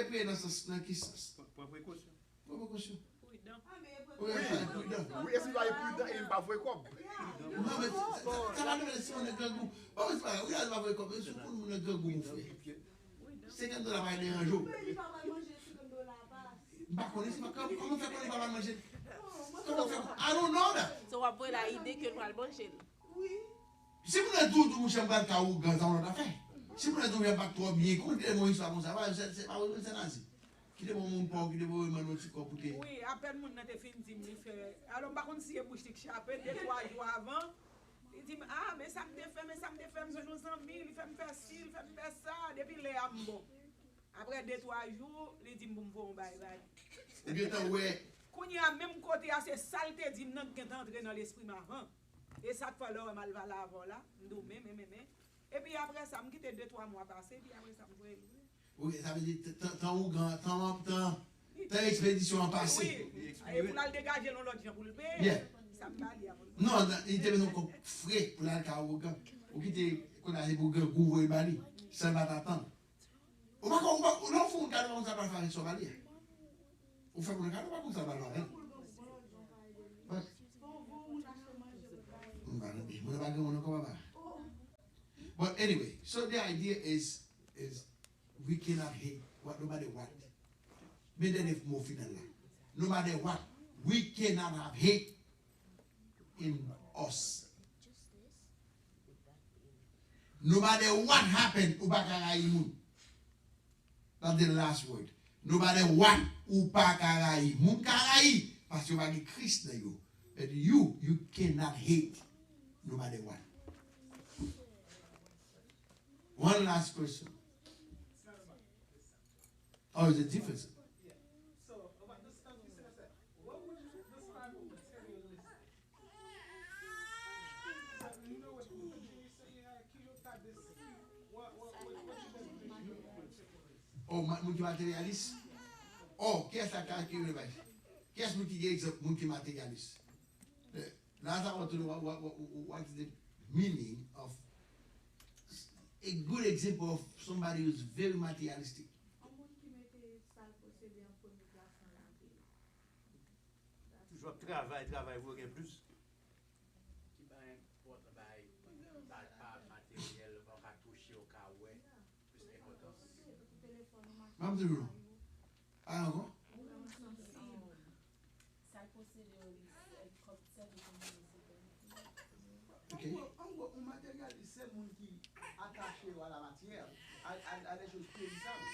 prier dans ce qui sens. Pour précaution. Pour précaution. Oui, est-ce qu'il va être prudent et il va faire quoi? Non, mais ça va donner si on est grand goût. Oh, c'est pas grave, regarde, va faire comme ça, pour nous, on est grand goût, mon frère. $50 va aller un jour. Bah, comment faire qu'on ne va pas manger? Comment faire? I don't know that. So, on va la idée que nous allons manger. Oui. Si vous êtes tout, vous ne pas le ou gaz en affaire. Si vous n'êtes pas trop bien, comment vous ça comme ça? C'est pas vous, c'est nazi. Qui est mon port, qui est mon petit corps pour te. Oui, à peine mon n'était fini de faire. Alors par contre si il bouche chapé 2-3 jours avant, il dit ah mais ça me défait, me joue 100 000, il fait me faire ci, il fait me faire ça, depuis les am bon. Après 2-3 jours, il dit me bon bye bye. Et bien tant ouais. Quand il y a même côté assez saleté dit non qui est entré dans l'esprit avant. Et ça fait là mal va là avant là, nous mais. Et puis après ça me quitte 2-3 mois passé, puis après ça me voit. Oui, ça veut dire temps expédition en passé. Oui, et pour la dégager l'autre gens pour le payer. Yeah. Ça me parle. Non, il était même frais pour la carouga. Ou qui était qu'on a pour couvrir bali, ça va t'attendre. On va on fait un cadeau comme ça va faire sur bali. On fait un cadeau comme ça va faire. But anyway, so the idea is we cannot hate what nobody want. But then if more no matter what, we cannot have hate in us. No matter what happened, that's the last word. No matter what, mun karai, parce que va Christ na yo. But you cannot hate no matter what. One last question. Oh, is it different? Yeah. So, about this, what would you describe a materialist? You know what you say, what you Oh, moun ki materialist? Oh, qu'est-ce que you mean? Qu'est-ce qui est exemple moun ki materialist? Now I want to know what is the meaning of a good example of somebody who's very materialistic. Toujours travail, vous gagnez plus. Qui va importe pas matériel, va toucher au cas où plus importance. Mam de l'eau. Ah non? Okay. Un matériel, c'est le monde qui est attaché à la matière, à des choses périssables.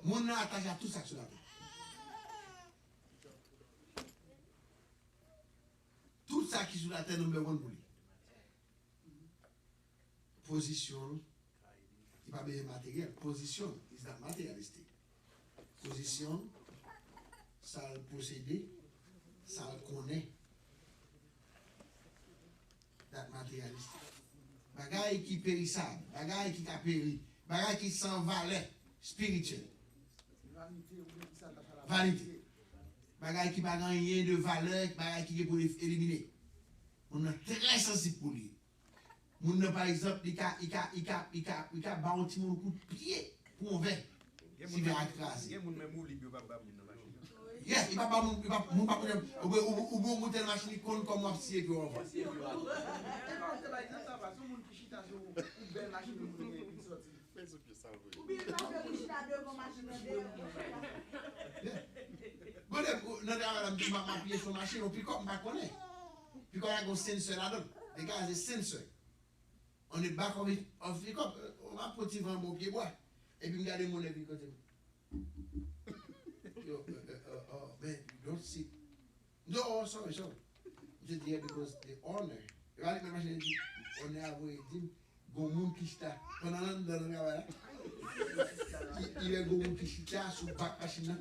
Moun nan attaché à tout ça sur la terre. Tout ça qui est sur la terre, nous devons pour lui. Position, il pas bien matériel. Position, is not matérialistique. Position, ça le posséder, ça le connaît. That matérialistique. Bagay qui périssable, bagay qui a péri, bagay qui sans valeur spirituelle. Vanité. Bagay qui n'a rien de valeur, bagay qui est pour éliminer. On est très sensible pour lui. Mon par exemple, il a ba un petit coup de pied pour un verre. Si verre écrasé. Yes, il va pas mon pas ou monter la machine comme moi si et puis on va. Bon, ma pied sur machine, on pick up, ma connaît. Puis quand il y a un sensor là-dedans, les gars, c'est sensor. On est back of pick up, on va porter vraiment mon pied bois. Et puis, regardez mon épi côté. Man, don't see. No, sorry. Just here because the honor. You want to imagine honor avoid him. Go moun qui chita. Pendant l'an dans le travail. Il est go moun qui chita sur back machine.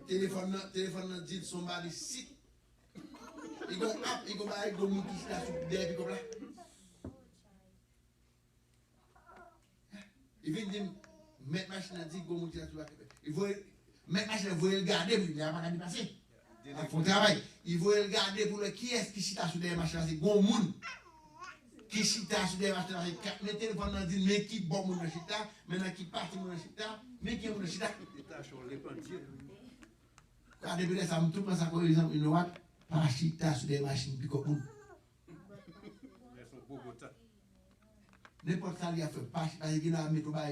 Téléphone dit somebody sick. Il go up, il go back, go moun qui chita sur derrière comme là. Il vient dire mettre machine dit go moun qui chita sur back. Il faut mettre machine vous le garder, il n'y a pas qu'à passer. Il faut travail. Il faut le garder pour le qui est qui chita sur derrière machine, c'est go moun. Qui chita sur des machines avec le téléphone dans dit mais qui bon mon chita maintenant qui parti mon chita mais qui mon chita sur les pentiers quand depuis ça me tout pense à par exemple une what pas chita sur des machines puis comme n'importe ça il a fait pas parce qu'il a mis tout bas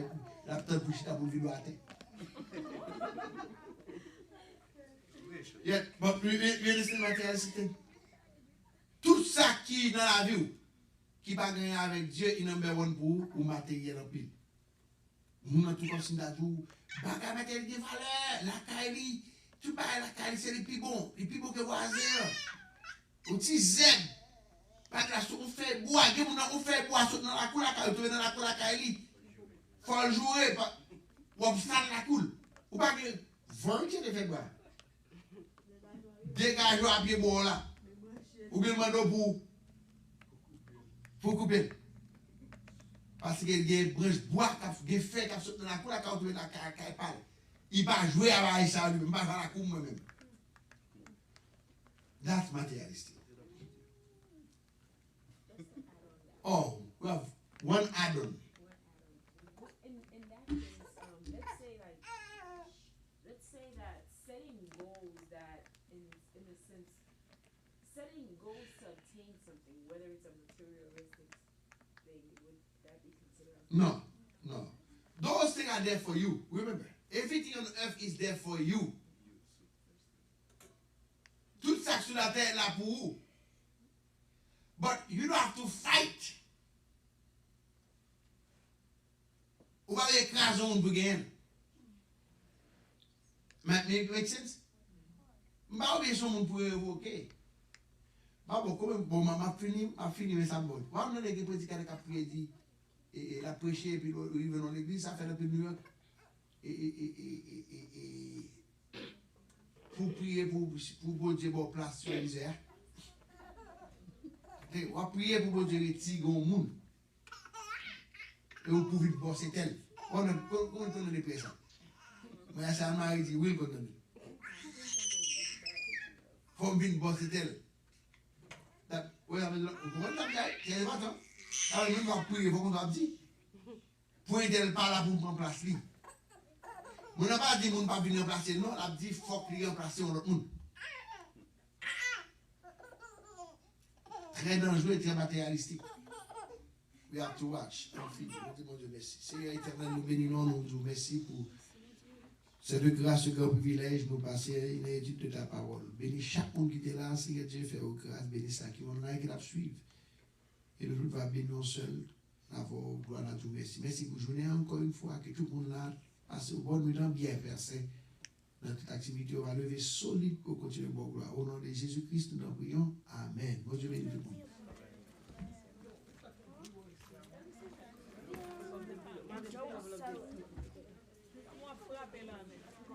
la tête pour chita pour vidéo à terre but listen matérialité tout ça qui dans la vie qui va gagner avec Dieu, il number one pour matériel en pile. Nous, tout comme si nous avons baga matériel de valeur, la caille, tout pareil, la caille, c'est les plus bons que voisin. Outil Z. Pas de la soupe, on fait bois, on fait bois, dans la cour, la caille, tu dans la cour, la caille. Faut le jouer, ou faire la cour. Ou pas que, volontiers de faire bois. Dégage à pied bon là. Ou bien demande pour couper. Parce qu'il y a des branches bois, des feuilles qui sont dans la cour, la caille, la caille parle. Il va jouer avec ça, il va faire la cour moi-même. That's materialistic. Oh, we have one add-on. In that case, let's say that setting goals that in a sense, setting goals to obtain something, whether it's a materialistic thing, would that be considered? No. Those things are there for you. Remember, everything on earth is there for you. Tout ça sur la terre est là pour vous. But you don't have to fight. Ou va écraser un pour gagner. Make sense? M'a oublié son monde pour évoquer. Bon, m'a fini, mais ça bon. Moi, on a des prédicateurs qui ont prédit, et la prêché, et puis il vient dans l'église, ça fait un peu New York. Et pour prier pour Dieu, pour place sur la misère. On va prier pour Dieu, les tigres au monde. Et vous pouvez bosser tel. On peut les prier ça. Moi, ça m'a dit, oui, qu'on donne. Faut venir bosser tel. Oui, vous comprenez, c'est important. Alors, nous allons prier, il faut qu'on doit dire. Point tel par là pour prendre place. On n'a pas dit qu'on ne va pas venir remplacer, non, on a dit qu'il faut qu'il remplace l'autre monde. Très dangereux et très matérialistique. We have to watch. Mon Dieu, merci. Seigneur éternel, nous bénissons, nous disons merci pour cette grâce, ce grand privilège, nous passer inédite de ta parole. Bénis chaque monde qui est là, Seigneur Dieu, fais grâce, bénis ça qui est là et qui la suivre. Et nous va bénir seul, avoir gloire à Dieu, merci. Merci pour journée encore une fois, que tout le monde là passe au bon temps bien versé. Dans toute activité, on va lever solide pour continuer bon gloire. Au nom de Jésus-Christ, nous en prions. Amen. Bon Dieu bénisse tout le monde. Vamos frapper là,